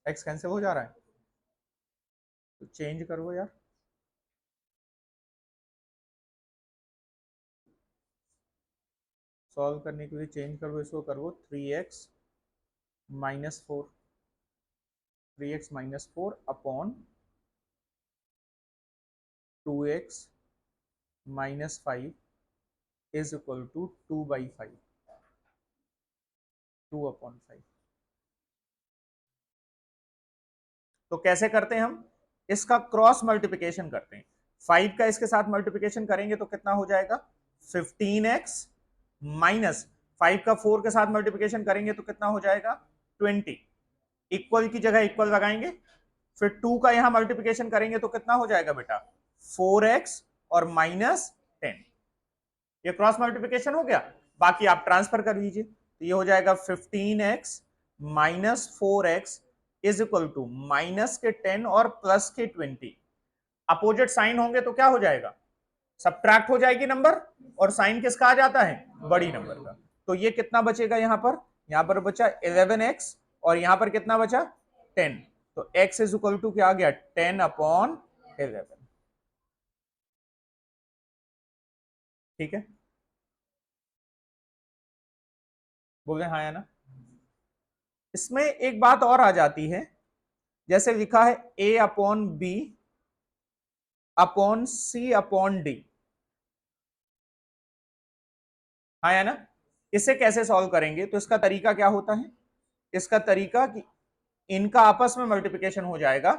x कैंसिल हो जा रहा है तो चेंज करो यार। सॉल्व करने के लिए चेंज करो, इसको करो 3x minus 4, 3x minus 4 upon 2x minus 5 is equal to 2/5, 2/5। तो कैसे करते हैं हम इसका क्रॉस मल्टीप्लिकेशन करते हैं। 5 का इसके साथ मल्टीप्लिकेशन करेंगे तो कितना हो जाएगा 15x, माइनस 5 का 4 के साथ मल्टीप्लिकेशन करेंगे तो कितना हो जाएगा 20। इक्वल की जगह इक्वल लगाएंगे, फिर 2 का यहां मल्टीप्लिकेशन करेंगे तो कितना हो जाएगा बेटा 4x और माइनस 10। ये क्रॉस मल्टीप्लिकेशन हो गया। बाकी आप ट्रांसफर कर लीजिए, तो ये हो जाएगा 15x minus 4x is equal to minus के 10 और प्लस के 20। अपोजिट साइन होंगे तो क्या हो जाएगा, सब्ट्रैक्ट हो जाएगी नंबर, और साइन किसका आ जाता है, बड़ी नंबर का। तो ये कितना बचेगा यहां पर बचा 11x, और यहां पर कितना बचा 10। तो x इज इक्वल टू क्या आ गया 10/11। ठीक है, बोल रहे हाँ या ना? इसमें एक बात और आ जाती है, जैसे लिखा है a upon B upon C upon D, हाँ या ना? इसे कैसे सॉल्व करेंगे, तो इसका तरीका क्या होता है, इसका तरीका कि इनका आपस में मल्टीप्लिकेशन हो जाएगा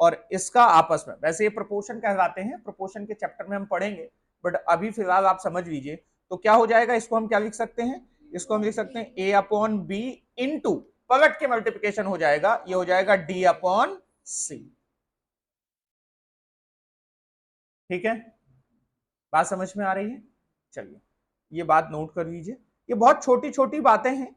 और इसका आपस में, वैसे ये प्रोपोर्शन कहलाते हैं, प्रोपोर्शन के चैप्टर में हम पढ़ेंगे, बट अभी फिलहाल आप समझ लीजिए। तो क्या हो जाएगा, इसको हम क्या लिख सकते हैं, इसको हम लिख सकते हैं a अपॉन बी इंटू, पलट के मल्टीप्लिकेशन हो जाएगा, ये हो जाएगा d अपॉन सी। ठीक है, बात समझ में आ रही है? चलिए ये बात नोट कर लीजिए, ये बहुत छोटी छोटी बातें हैं।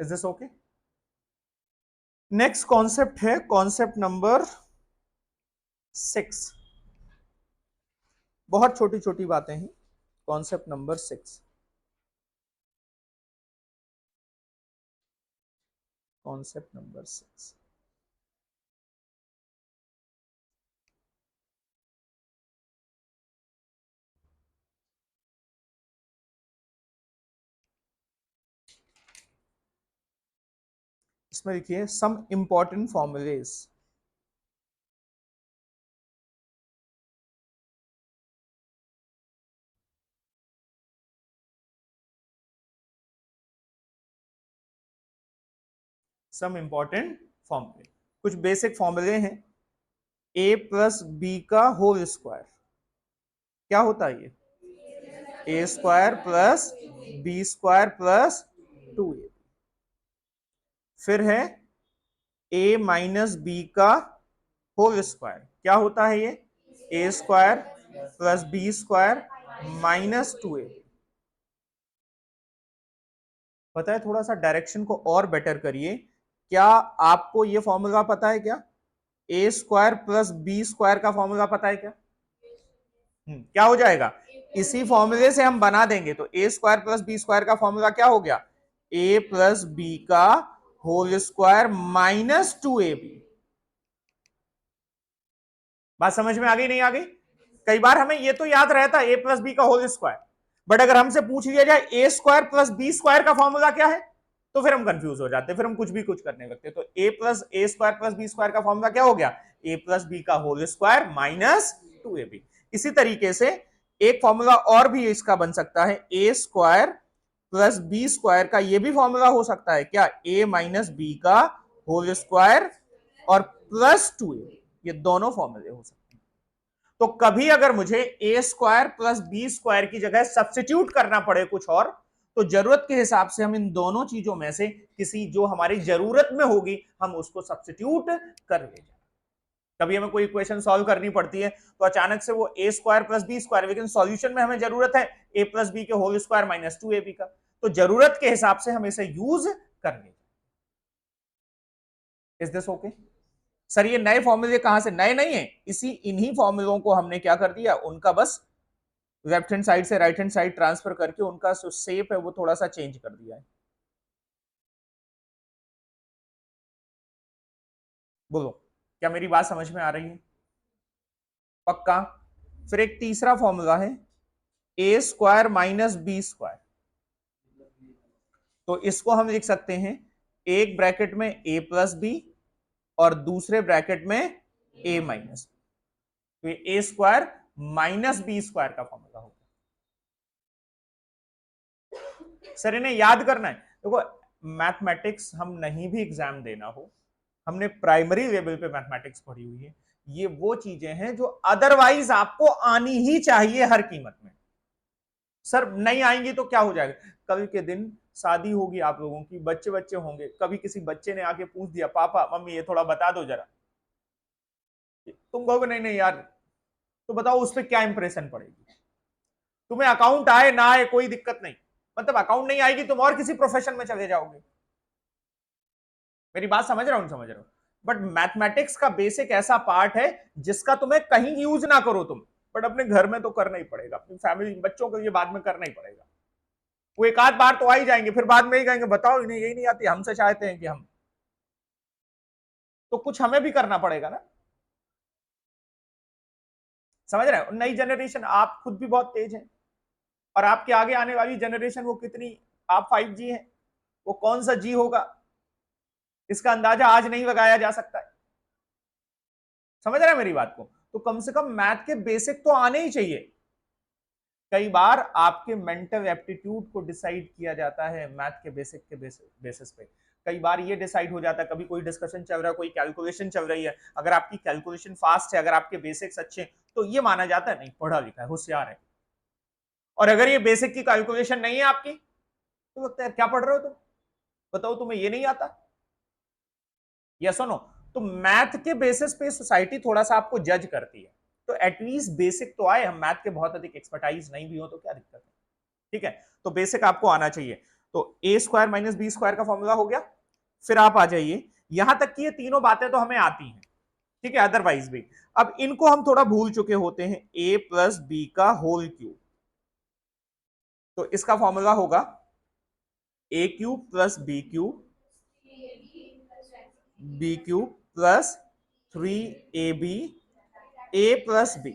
Is this okay? Next concept है कॉन्सेप्ट नंबर 6। बहुत छोटी छोटी बातें हैं। Concept number 6, concept number 6। इसमें लिखिए some important formulas. Some important फॉर्मूले, कुछ बेसिक फॉर्मूले हैं। ए प्लस बी का होल स्क्वायर क्या होता है? ये A square plus B square plus 2a। फिर है ए माइनस बी का होल स्क्वायर क्या होता है? ये A square plus B square minus 2a। पता है, थोड़ा सा डायरेक्शन को और बेटर करिए। क्या आपको ये फॉर्मूला पता है क्या? ए स्क्वायर प्लस बी स्क्वायर का फॉर्मूला पता है क्या? क्या हो जाएगा? इसी फॉर्मूले से हम बना देंगे। तो ए स्क्वायर प्लस बी स्क्वायर का फॉर्मूला क्या हो गया? ए प्लस बी का होल स्क्वायर माइनस 2ab। बात समझ में आ गई नहीं आ गई? कई बार हमें ये तो याद रहता है ए प्लस बी का होल स्क्वायर, बट अगर हमसे पूछ लिया जाए ए स्क्वायर प्लस बी स्क्वायर का फॉर्मूला क्या है, तो फिर हम कंफ्यूज हो जाते हैं, फिर हम कुछ भी कुछ करने लगते हैं। तो ए स्क्वायर प्लस बी स्क्वायर का फॉर्मूला क्या हो गया? ए प्लस बी का होल स्क्वायर माइनस 2ab। इसी तरीके से एक फॉर्मूला और भी इसका बन सकता है, ए स्क्वायर प्लस बी स्क्वायर का ये भी फॉर्मूला हो सकता है क्या? ए माइनस बी का होल स्क्वायर और प्लस 2a। ये दोनों फॉर्मूले हो सकते हैं। तो कभी अगर मुझे ए स्क्वायर प्लस बी स्क्वायर की जगह सब्स्टिट्यूट करना पड़े कुछ और, तो जरूरत के हिसाब से हम इन दोनों चीजों में से किसी जो हमारी जरूरत में होगी हम उसको सब्स्टिट्यूट कर ले जाए। कभी हमें कोई इक्वेशन सॉल्व करनी पड़ती है तो अचानक से वो ए स्क्वायर प्लस बी स्क्वायर, लेकिन सॉल्यूशन में हमें जरूरत है ए प्लस बी के होल स्क्वायर माइनस 2ab का, तो जरूरत के हिसाब से हम इसे यूज कर ले। Is this okay? सर ये नए फॉर्मूले कहां से? नए नहीं है, इसी इन्हीं फॉर्मूलों को हमने क्या कर दिया, उनका बस लेफ्ट हैंड साइड से राइट हैंड साइड ट्रांसफर करके उनका जो शेप है वो थोड़ा सा चेंज कर दिया है। बोलो, क्या मेरी बात समझ में आ रही है? पक्का? फिर एक तीसरा फॉर्मूला है ए स्क्वायर माइनस बी स्क्वायर। तो इसको हम लिख सकते हैं एक ब्रैकेट में ए प्लस बी और दूसरे ब्रैकेट में ए माइनस। तो ये A square minus B square का फॉर्मूला होगा। सर इन्हें याद करना है। देखो, मैथमेटिक्स हम नहीं भी एग्जाम देना हो, हमने प्राइमरी लेवल पे मैथमेटिक्स पढ़ी हुई है। ये वो चीजें हैं जो अदरवाइज आपको आनी ही चाहिए हर कीमत में। सर नहीं आएंगी तो क्या हो जाएगा? कल के दिन शादी होगी आप लोगों की, बच्चे बच्चे होंगे, कभी किसी बच्चे ने आके पूछ दिया पापा मम्मी ये थोड़ा बता दो जरा, तुम कहोगे नहीं नहीं यार, तो बताओ उस पर क्या इंप्रेशन पड़ेगी? तुम्हें अकाउंट आए ना आए कोई दिक्कत नहीं, मतलब अकाउंट नहीं आएगी तुम और किसी प्रोफेशन में चले जाओगे। मेरी बात समझ रहा हूं? समझ रहा हूं। बट मैथमेटिक्स का बेसिक ऐसा पार्ट है जिसका तुम्हें कहीं यूज ना करो तुम, बट अपने घर में तो करना ही पड़ेगा, अपनी फैमिली बच्चों के लिए बाद में करना ही पड़ेगा। वो एक आध बार तो आ ही जाएंगे, फिर बाद में ही कहेंगे बताओ इन्हें यही नहीं आती, हमसे चाहते हैं कि हम, तो कुछ हमें भी करना पड़ेगा ना। समझ रहे हो? नई जनरेशन, आप खुद भी बहुत तेज हैं और आपके आगे आने वाली जनरेशन वो कितनी, आप 5G है, वो कौन सा जी होगा इसका अंदाजा आज नहीं लगाया जा सकता है। समझ रहे हैं मेरी बात को? तो कम से कम मैथ के बेसिक तो आने ही चाहिए। कई बार आपके मेंटल एप्टीट्यूड को डिसाइड किया जाता है मैथ के बेसिक के बेसिस पे। कई बार ये डिसाइड हो जाता है, कभी कोई डिस्कशन चल रहा है, कोई कैलकुलेशन चल रही है, अगर आपकी कैलकुलेशन फास्ट है, अगर आपके बेसिक्स अच्छे हैं, तो ये माना जाता है नहीं पढ़ा लिखा है, होशियार है। और अगर ये बेसिक की कैलकुलेशन नहीं है आपकी, तो लगता है क्या पढ़ रहे हो तुम, बताओ तुम्हें ये नहीं आता। यस और नो? तो मैथ के बेसिस पे सोसाइटी थोड़ा सा आपको जज करती है। तो एटलीस्ट बेसिक तो आए, हम मैथ के बहुत अधिक एक्सपर्टाइज नहीं भी हो तो क्या दिक्कत है, ठीक है? तो बेसिक आपको आना चाहिए। तो ए स्क्वायर माइनस बी स्क्वायर का फॉर्मूला हो गया। फिर आप आ जाइए, यहां तक कि ये तीनों बातें तो हमें आती हैं, ठीक है, अदरवाइज भी। अब इनको हम थोड़ा भूल चुके होते हैं, ए प्लस बी का होल क्यूब, तो इसका फॉर्मूला होगा A cube plus B cube plus 3ab A plus B.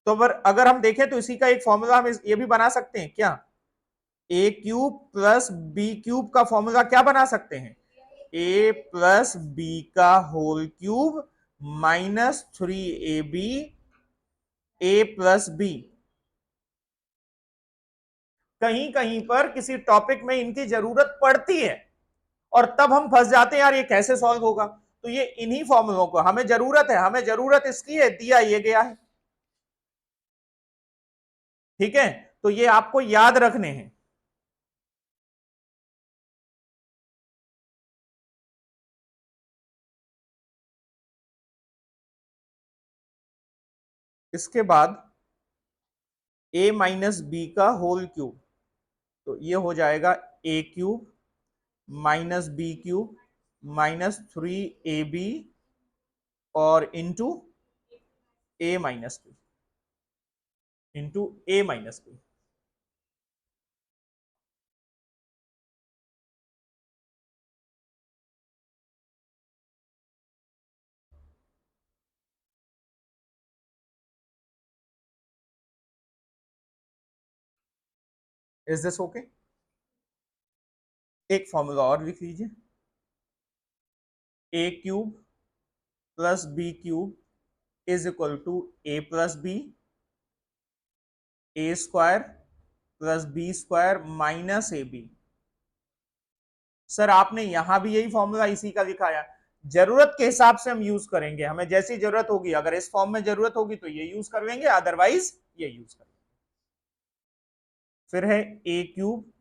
तो अगर हम देखें तो इसी का एक फॉर्मूला हम ये भी बना सकते हैं क्या, ए क्यूब प्लस बी क्यूब का फॉर्मूला क्या बना सकते हैं, ए प्लस बी का whole cube minus 3ab A plus B. कहीं कहीं पर किसी टॉपिक में इनकी जरूरत पड़ती है और तब हम फंस जाते हैं, यार ये कैसे सॉल्व होगा। तो ये इन्हीं फॉर्मूलों को हमें जरूरत है, हमें जरूरत इसकी है, दिया ये गया है, ठीक है। तो ये आपको याद रखने हैं। इसके बाद a माइनस बी का होल क्यूब, तो ये हो जाएगा a cube minus B cube minus 3ab और into a minus B, into a minus B. Is this okay? एक फॉर्मूला और लिख लीजिए, a cube plus B cube is equal to A plus B, A square plus B square minus A B. Sir आपने यहां भी यही formula इसी का दिखाया, जरूरत के हिसाब से हम यूज करेंगे, हमें जैसी जरूरत होगी, अगर इस फॉर्म में जरूरत होगी तो ये यूज कर लेंगे, अदरवाइज ये यूज कर लेंगे। फिर है A cube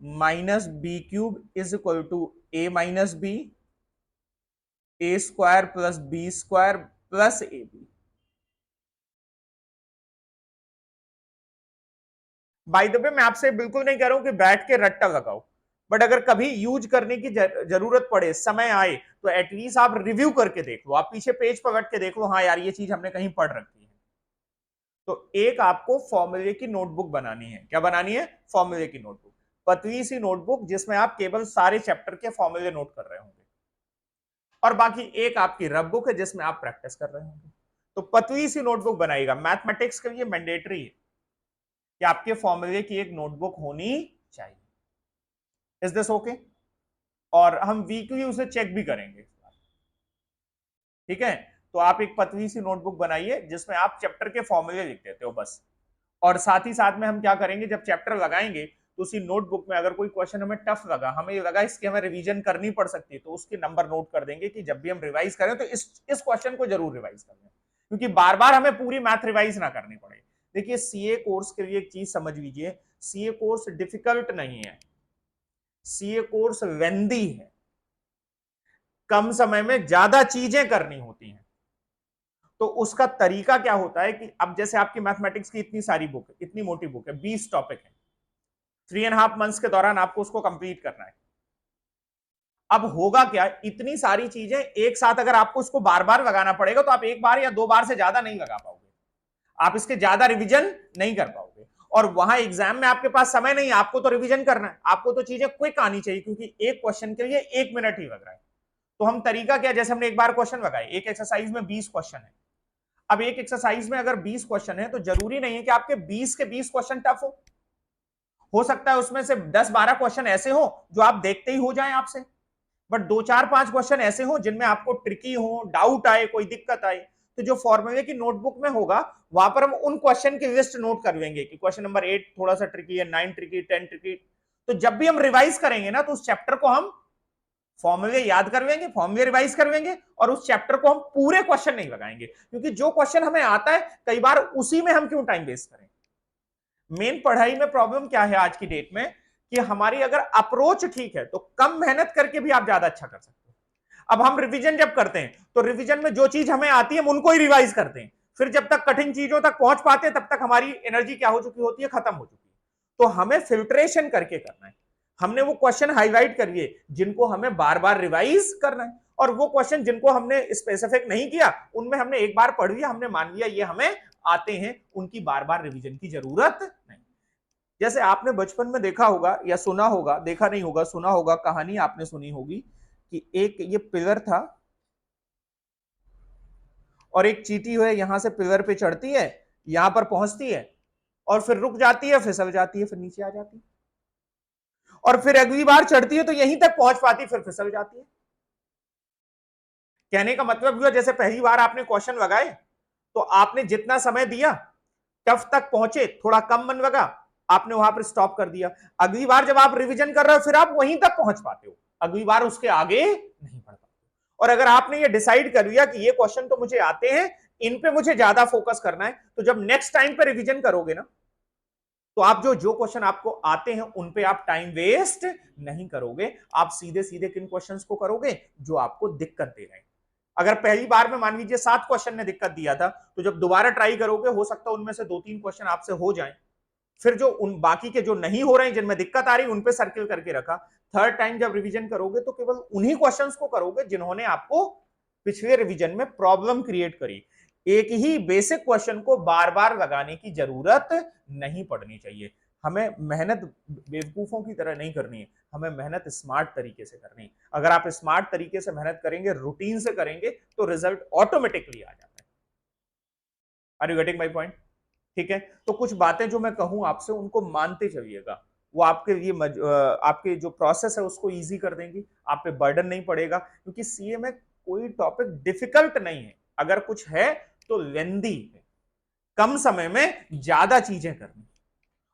minus B cube is equal to A minus B, A square plus B square plus A B. By the way मैं आपसे बिल्कुल नहीं कह रहा हूं कि बैठ के रट्टा लगाओ, बट अगर कभी यूज करने की जरूरत पड़े, समय आए, तो एटलीस्ट आप रिव्यू करके देख लो, आप पीछे पेज पलट के देख लो, हाँ यार ये चीज हमने कहीं पढ़ रखी है। तो एक आपको फॉर्मूले की नोटबुक बनानी है, क्या बनानी है, फॉर्मूले की नोटबुक, पतली सी नोटबुक जिसमें आप केवल सारे चैप्टर के फॉर्मूले नोट कर रहे होंगे, और बाकी एक आपकी रब बुक है जिसमें आप प्रैक्टिस कर रहे होंगे। तो पतली सी नोटबुक बनाइएगा, मैथमेटिक्स के लिए मैंडेटरी है कि आपके फॉर्मूले की एक नोटबुक होनी चाहिए। Is this okay? और हम वीकली उसे चेक भी करेंगे, ठीक है। तो आप एक पतली सी नोटबुक बनाइए जिसमें आप चैप्टर के फॉर्मूले लिख देते हो बस, और साथ ही साथ में हम क्या करेंगे, जब चैप्टर लगाएंगे तो उसी नोटबुक में अगर कोई क्वेश्चन हमें टफ लगा, हमें ये लगा इसकी हमें रिवीजन करनी पड़ सकती है, तो उसके नंबर नोट कर देंगे कि जब भी हम रिवाइज करें तो इस क्वेश्चन को जरूर रिवाइज कर लें, क्योंकि बार बार हमें पूरी मैथ रिवाइज ना करनी पड़े। देखिए सीए कोर्स के लिए एक चीज समझ लीजिए, सीए कोर्स डिफिकल्ट नहीं है, सीए कोर्स लेंदी है, कम समय में ज्यादा चीजें करनी होती हैं। तो उसका तरीका क्या होता है कि अब जैसे आपकी मैथमेटिक्स की इतनी सारी बुक है, इतनी मोटी बुक है, 20 टॉपिक है, 3.5 मंथ्स के दौरान आपको उसको कंप्लीट करना है। अब होगा क्या, इतनी सारी चीजें एक साथ अगर आपको उसको बार बार लगाना पड़ेगा तो आप एक बार या दो बार से ज्यादा नहीं लगा पाओगे, आप इसके ज्यादा रिवीजन नहीं कर पाओगे, और वहां एग्जाम में आपके पास समय नहीं है, आपको तो रिवीजन करना है, आपको तो चीजें क्विक आनी चाहिए, क्योंकि एक क्वेश्चन के लिए 1 मिनट ही लग रहा है। तो हम तरीका क्या, जैसे हमने एक बार क्वेश्चन लगाए, एक एक्सरसाइज में 20 क्वेश्चन है, अब एक एक्सरसाइज में अगर 20 क्वेश्चन है तो जरूरी नहीं है कि आपके 20 के 20 क्वेश्चन टफ हो सकता है उसमें से 10-12 क्वेश्चन ऐसे हो जो आप देखते ही हो जाएं आपसे, बट 2-4-5 क्वेश्चन ऐसे हो जिनमें आपको ट्रिकी हो, डाउट आए, कोई दिक्कत आए, तो जो फॉर्मूले की नोटबुक में होगा वहां पर हम उन क्वेश्चन की लिस्ट नोट कर लेंगे कि क्वेश्चन नंबर 8 थोड़ा सा ट्रिकी है, 9 ट्रिकी, 10 ट्रिकी। तो जब भी हम रिवाइज करेंगे ना तो उस चैप्टर को हम फॉर्मूले याद कर लेंगे, फॉर्मूले रिवाइज कर लेंगे, और उस चैप्टर को हम पूरे क्वेश्चन नहीं लगाएंगे, क्योंकि जो क्वेश्चन हमें आता है कई बार उसी में हम क्यों टाइम वेस्ट करें। मेन पढ़ाई में प्रॉब्लम क्या है आज की डेट में, कि हमारी अगर अप्रोच ठीक है तो कम मेहनत करके भी आप ज्यादा अच्छा कर सकते हो। अब हम रिवीजन जब करते हैं तो रिवीजन में जो चीज हमें आती है हम उनको ही रिवाइज करते हैं, फिर जब तक कठिन चीजों तक पहुंच पाते हैं तब तक हमारी एनर्जी क्या हो चुकी होती है, खत्म हो चुकी है। तो हमें फिल्ट्रेशन करके करना है। हमने वो क्वेश्चन हाईलाइट करिए जिनको हमें बार बार रिवाइज करना है, और वो क्वेश्चन जिनको हमने स्पेसिफिक नहीं किया उनमें हमने एक बार पढ़ लिया, हमने मान लिया ये हमें आते हैं, उनकी बार बार रिवीजन की जरूरत नहीं। जैसे आपने बचपन में देखा होगा या सुना होगा, देखा नहीं होगा, सुना होगा, कहानी आपने सुनी होगी कि एक ये पिलर था और एक चींटी है यहां से पिलर पे चढ़ती है, यहां पर पहुंचती है और फिर रुक जाती है, फिसल जाती है, फिर नीचे आ जाती है, और फिर अगली बार चढ़ती है तो यहीं तक पहुंच पाती, फिर फिसल जाती है। कहने का मतलब हुआ जैसे पहली बार आपने क्वेश्चन लगाए तो आपने जितना समय दिया टफ तक पहुंचे, थोड़ा कम मन लगा, आपने वहां पर स्टॉप कर दिया। अगली बार जब आप रिवीजन कर रहे हो फिर आप वहीं तक पहुंच पाते हो, अगली बार उसके आगे नहीं बढ़ पाते। और अगर आपने ये डिसाइड कर लिया कि ये क्वेश्चन तो मुझे आते हैं, इन पे मुझे ज्यादा फोकस करना है, तो जब नेक्स्ट टाइम पे रिवीजन करोगे ना, तो आप जो जो क्वेश्चन आपको आते हैं उन पे आप टाइम वेस्ट नहीं करोगे, आप सीधे सीधे किन क्वेश्चंस को करोगे जो आपको दिक्कत दे रहे हैं। अगर पहली बार में मान लीजिए 7 क्वेश्चन ने दिक्कत दिया था, तो जब दोबारा ट्राई करोगे हो सकता है उनमें से 2-3 क्वेश्चन आपसे हो जाएं, फिर जो उन बाकी के जो नहीं हो रहे हैं, जिनमें दिक्कत आ रही है, उन पे सर्किल करके रखा। थर्ड टाइम जब रिवीजन करोगे तो केवल उन्हीं क्वेश्चंस को करोगे जिन्होंने आपको पिछले रिवीजन में प्रॉब्लम क्रिएट करी। एक ही बेसिक क्वेश्चन को बार बार लगाने की जरूरत नहीं पड़नी चाहिए। हमें मेहनत बेवकूफों की तरह नहीं करनी है, हमें मेहनत स्मार्ट तरीके से करनी है। अगर आप स्मार्ट तरीके से मेहनत करेंगे, रूटीन से करेंगे, तो रिजल्ट ऑटोमेटिकली आ जाता है। Are you getting my point? ठीक है, तो कुछ बातें जो मैं कहूं आपसे उनको मानते चलिएगा, वो आपके लिए आपके जो प्रोसेस है उसको इजी कर देंगी, आप पे बर्डन नहीं पड़ेगा, क्योंकि सीए में कोई टॉपिक डिफिकल्ट नहीं है, अगर कुछ है तो लेंदी है। कम समय में ज्यादा चीजें करनी,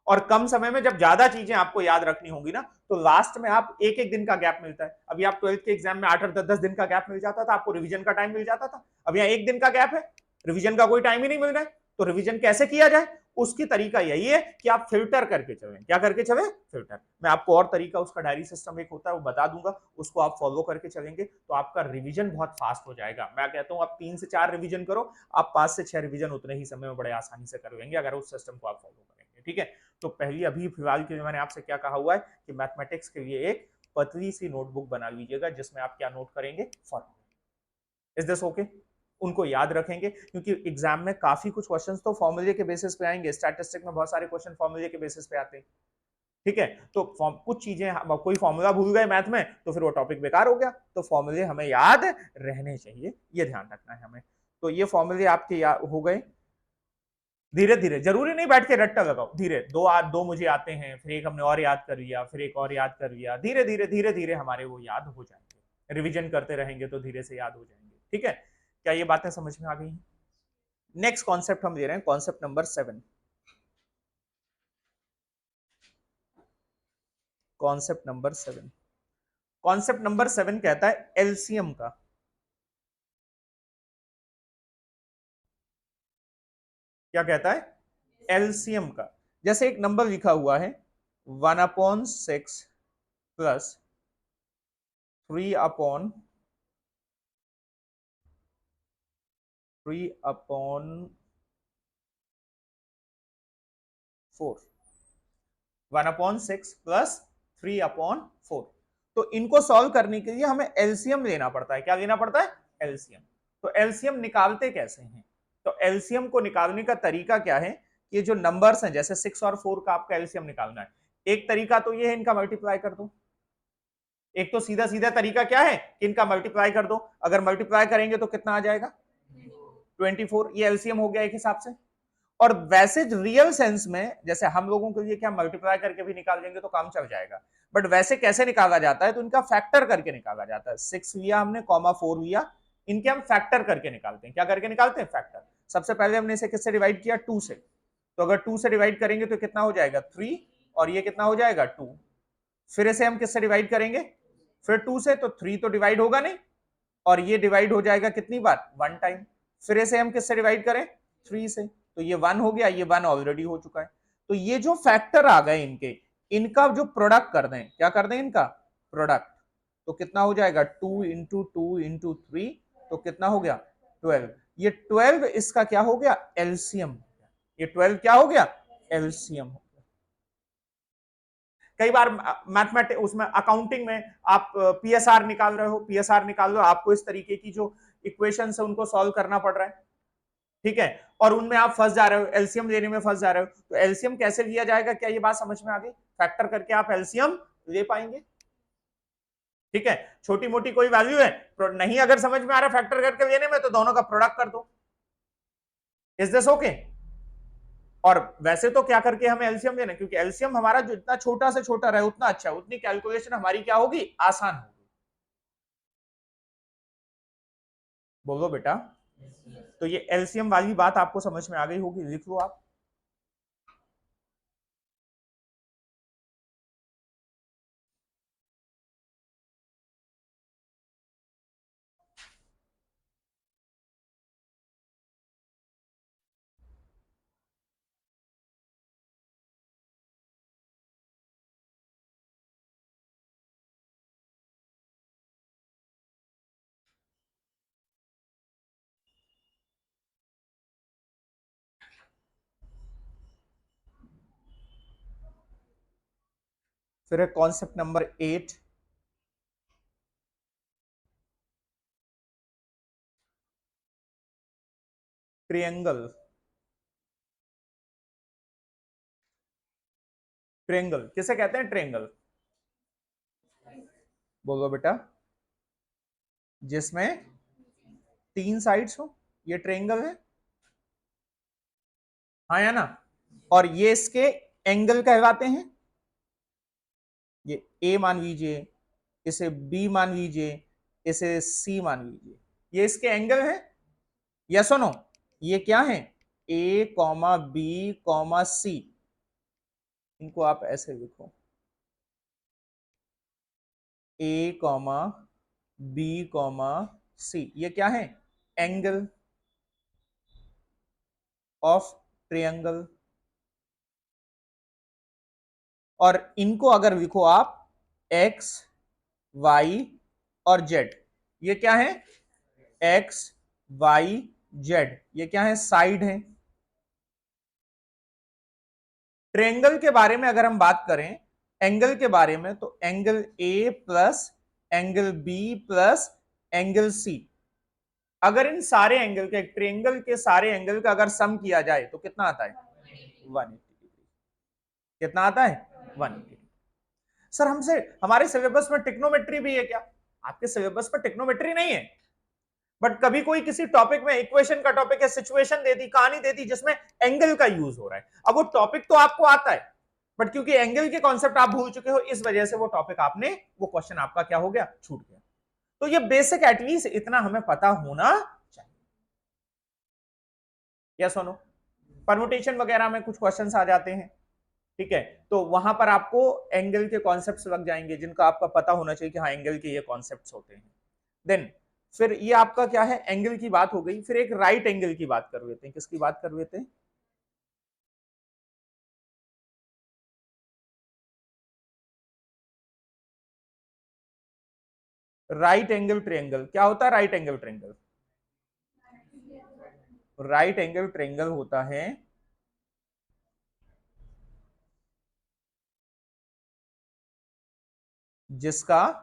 और कम समय में जब ज्यादा चीजें आपको याद रखनी होंगी ना, तो लास्ट में आप एक एक दिन का गैप मिलता है। अभी आप 12th के एग्जाम में 8-8 10-10 दिन का गैप मिल जाता था, आपको रिवीजन का टाइम मिल जाता था। अब यहाँ एक दिन का गैप है, रिवीजन का कोई टाइम ही नहीं मिल रहा है, तो रिवीजन कैसे किया जाए? उसकी तरीका यही है कि आप फिल्टर करके चलें। क्या करके चलें? फिल्टर। मैं आपको और तरीका, उसका डायरी सिस्टम एक होता है वो बता दूंगा, उसको आप फॉलो करके चलेंगे तो आपका रिवीजन बहुत फास्ट हो जाएगा। मैं कहता हूं आप 3 से 4 रिवीजन करो, आप 5 से 6 रिवीजन उतने ही समय में बड़े आसानी से कर लेंगे, अगर उस सिस्टम को आप फॉलो करेंगे। ठीक है, तो पहली अभी फिलहाल के लिए मैंने आपसे क्या कहा हुआ है कि मैथमेटिक्स के लिए एक पतली सी नोटबुक बना लीजिएगा, जिसमें आप क्या नोट करेंगे? फॉर्मूला। Is this okay? उनको याद रखेंगे, क्योंकि एग्जाम में काफी कुछ क्वेश्चंस तो फॉर्मूले के बेसिस पे आएंगे, स्टैटिस्टिक में बहुत सारे क्वेश्चन फॉर्मूले के बेसिस पे आते हैं। ठीक है, तो कुछ चीजें, कोई फॉर्मूला भूल गए मैथ में तो फिर वो टॉपिक बेकार हो गया, तो फॉर्मूले हमें याद रहने चाहिए, ये ध्यान रखना है हमें। तो ये फॉर्मूले आपके हो गए। धीरे धीरे, जरूरी नहीं बैठ के रट्टा लगाओ, धीरे, दो मुझे आते हैं, फिर एक हमने और याद कर लिया, फिर एक और याद कर लिया, धीरे धीरे धीरे धीरे हमारे वो याद हो जाएंगे। रिवीजन करते रहेंगे तो धीरे से याद हो जाएंगे। ठीक है, क्या ये बातें समझ में आ गई? नेक्स्ट कॉन्सेप्ट हम ले रहे हैं, concept number 7। Concept number 7, concept number 7 कहता है एलसीएम का। क्या कहता है? एलसीएम का। जैसे एक नंबर लिखा हुआ है 1/6 प्लस 3/4, 1/6 प्लस 3/4। तो इनको सॉल्व करने के लिए हमें एलसीएम लेना पड़ता है। क्या लेना पड़ता है? एलसीएम। तो एलसीएम निकालते कैसे हैं? तो एलसीएम को निकालने का तरीका क्या है? ये जो नंबर्स हैं, जैसे 6 और 4 का आपका एलसीएम निकालना है, एक तरीका तो ये है इनका मल्टीप्लाई कर दो। एक तो सीधा सीधा तरीका क्या है कि इनका मल्टीप्लाई कर दो, अगर मल्टीप्लाई करेंगे तो कितना आ जाएगा? 24। ये एलसीएम हो गया एक हिसाब से। और वैसे रियल सेंस में जैसे हम लोगों के लिए क्या मल्टीप्लाई करके भी निकाल देंगे तो काम चल जाएगा, बट वैसे कैसे निकाला जाता है? तो इनका फैक्टर करके निकाला जाता है। 6 लिया हमने, कॉमा 4 लिया, इनके हम फैक्टर करके निकालते हैं। क्या करके निकालते हैं? फैक्टर। सबसे पहले हमने इसे किससे डिवाइड किया? 2 से। तो अगर 2 से डिवाइड करेंगे तो कितना हो जाएगा? 3, और ये कितना हो जाएगा? 2। फिर इसे हम किससे डिवाइड करेंगे? फिर 2 से, तो 3 तो डिवाइड होगा नहीं, और ये डिवाइड हो जाएगा कितनी बार? 1 टाइम। फिर इसे हम किससे डिवाइड करें? 3 से, तो ये 1 हो गया, ये 1 ऑलरेडी हो चुका है। तो ये जो फैक्टर आ गए इनके, इनका जो प्रोडक्ट कर दें, क्या कर दें? इनका प्रोडक्ट। तो कितना हो जाएगा? 2 इंटू 2 इंटू 3, तो कितना हो गया? 12। ये 12 इसका क्या हो गया? एलसीएम। ये 12 क्या हो गया? एलसीएम हो गया। कई बार मैथमेटिक्स उसमें अकाउंटिंग में आप पीएसआर निकाल रहे हो, पीएसआर निकाल रहे हो, आपको इस तरीके की जो इक्वेशन है उनको सॉल्व करना पड़ रहा है, ठीक है, और उनमें आप फंस जा रहे हो, एलसीएम लेने में फंस जा रहे हो, तो एलसीएम कैसे लिया जाएगा, क्या ये बात समझ में आ गई? फैक्टर करके आप एलसीएम ले पाएंगे, ठीक है। छोटी मोटी कोई वैल्यू है नहीं अगर समझ में आ रहा फैक्टर करके लेने में, तो दोनों का प्रोडक्ट कर दो। Is this okay? और वैसे तो क्या करके हमें एलसीएम लेना, क्योंकि एलसीएम हमारा जो इतना छोटा से छोटा रहे उतना अच्छा है, उतनी कैलकुलेशन हमारी क्या होगी, आसान होगी। बोलो बेटा, तो ये एलसीएम वाली बात आपको समझ में आ गई होगी, लिख लो आप। फिर है कॉन्सेप्ट नंबर 8, ट्रिएंगल। ट्रिएंगल किसे कहते हैं? ट्रिएंगल, बोलो बेटा, जिसमें 3 साइड्स हो, ये ट्रिएंगल है, हाँ या ना? और ये इसके एंगल कहलाते हैं, ये ए मान लीजिए, इसे बी मान लीजिए, इसे सी मान लीजिए, ये इसके एंगल है, यस और नो? ये क्या है? ए कॉमा बी कॉमा सी, इनको आप ऐसे लिखो, ए कॉमा बी कॉमा सी, ये क्या है? Angle of triangle. और इनको अगर लिखो आप एक्स वाई और जेड, ये क्या है? एक्स वाई जेड, ये क्या है? साइड है। ट्रायंगल के बारे में अगर हम बात करें एंगल के बारे में, तो angle A plus angle B plus angle C, अगर इन सारे एंगल के, ट्रायंगल के सारे एंगल का अगर सम किया जाए तो कितना आता है? 180 डिग्री। कितना आता है? 180। सर हमसे हमारे सिलेबस में टिक्नोमेट्री भी है क्या? आपके सिलेबस में टिक्नोमेट्री नहीं है, बट कभी कोई किसी टॉपिक में इक्वेशन का टॉपिक है, सिचुएशन दे दी, कहानी दे दी जिसमें एंगल का यूज हो रहा है, अब वो टॉपिक तो आपको आता है, बट क्योंकि एंगल के कॉन्सेप्ट आप भूल चुके हो, इस वजह से वो टॉपिक आपने, वो क्वेश्चन आपका क्या हो गया? छूट गया। तो ये बेसिक एटलीस्ट इतना हमें पता होना चाहिए, या सुनो, परमुटेशन वगैरह में कुछ क्वेश्चंस आ जाते हैं, ठीक है, तो वहां पर आपको एंगल के कॉन्सेप्ट्स लग जाएंगे जिनका आपका पता होना चाहिए कि हाँ एंगल के ये कॉन्सेप्ट्स होते हैं। देन फिर ये आपका क्या है? एंगल की बात हो गई, फिर एक राइट एंगल की बात कर लेते हैं। किसकी बात कर लेते हैं? Right angle triangle. क्या होता है right angle triangle? Right angle triangle होता है जिसका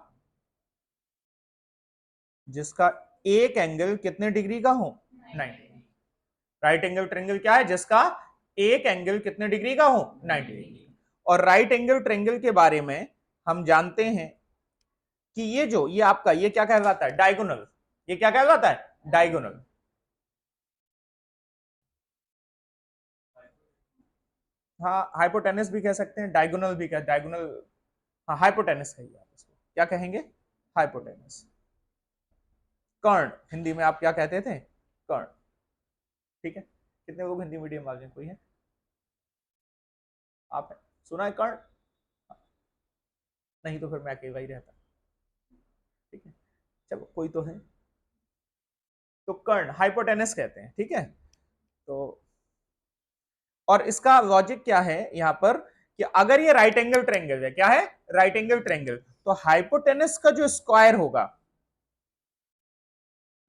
जिसका एक एंगल कितने डिग्री का हो? 90। राइट एंगल ट्रायंगल क्या है? जिसका एक एंगल कितने डिग्री का हो? 90 डिग्री। और राइट एंगल ट्रायंगल के बारे में हम जानते हैं कि ये आपका ये क्या कहलाता है? डायगोनल। ये क्या कहलाता है? डायगोनल। हाँ हाइपोटेनस भी कह सकते हैं, डायगोनल भी कह, डायगोनल, हाँ हाइपोटेनस कहिए आप इसको, क्या कहेंगे? हाइपोटेनस। कर्ण, हिंदी में आप क्या कहते थे? कर्ण, ठीक है। कितने लोग हिंदी मीडियम वाले हैं? कोई है? आप है? सुना है कर्ण? नहीं तो फिर मैं अकेला ही रहता, ठीक है, चलो कोई तो है। तो कर्ण हाइपोटेनस कहते हैं, ठीक है। तो और इसका लॉजिक क्या है यहां पर, कि अगर ये राइट एंगल ट्रायंगल है, क्या है? राइट एंगल ट्रायंगल, तो हाइपोटेनस का जो स्क्वायर होगा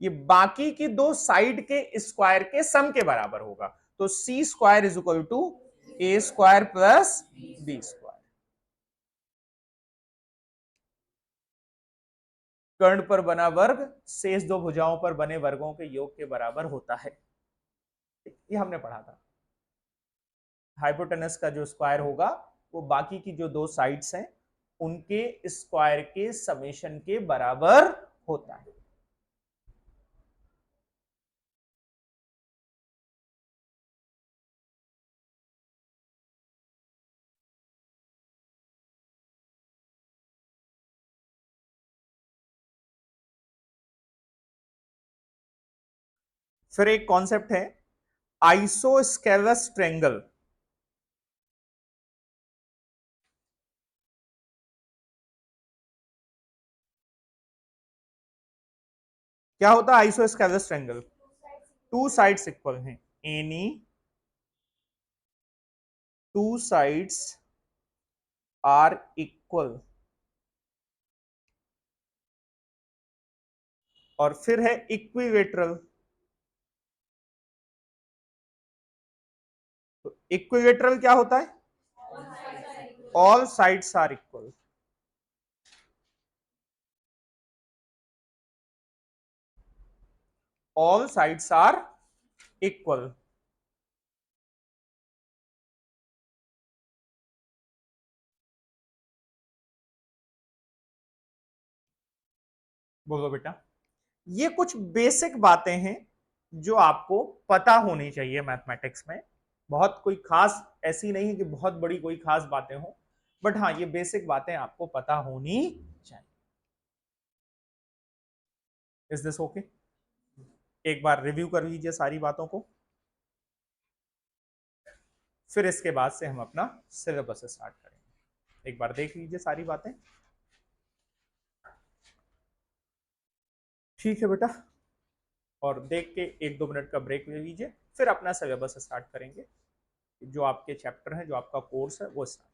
ये बाकी की दो साइड के स्क्वायर के सम के बराबर होगा। तो C square is equal to A square plus B square. कर्ण पर बना वर्ग शेष दो भुजाओं पर बने वर्गों के योग के बराबर होता है। ये हमने पढ़ा था। हाइपोटेनस का जो स्क्वायर होगा वो बाकी की जो दो साइड्स हैं उनके स्क्वायर के समेशन के बराबर होता है। फिर एक कॉन्सेप्ट है आइसोस्केलस ट्रायंगल। क्या होता है isosceles triangle? Two sides equal हैं, any two sides are equal, और फिर है इक्विलेटरल। तो इक्विलेटरल क्या होता है? All sides are equal. All sides are equal. बोलो बेटा। ये कुछ बेसिक बातें हैं जो आपको पता होनी चाहिए मैथमेटिक्स में। बहुत कोई खास ऐसी नहीं है कि बहुत बड़ी कोई खास बातें हो, बट हाँ ये बेसिक बातें आपको पता होनी चाहिए। Is this okay? एक बार रिव्यू कर लीजिए सारी बातों को, फिर इसके बाद से हम अपना सिलेबस स्टार्ट करेंगे। एक बार देख लीजिए सारी बातें। ठीक है बेटा, और देख के एक दो मिनट का ब्रेक ले लीजिए, फिर अपना सिलेबस स्टार्ट करेंगे। जो आपके चैप्टर हैं, जो आपका कोर्स है वो स्टार्ट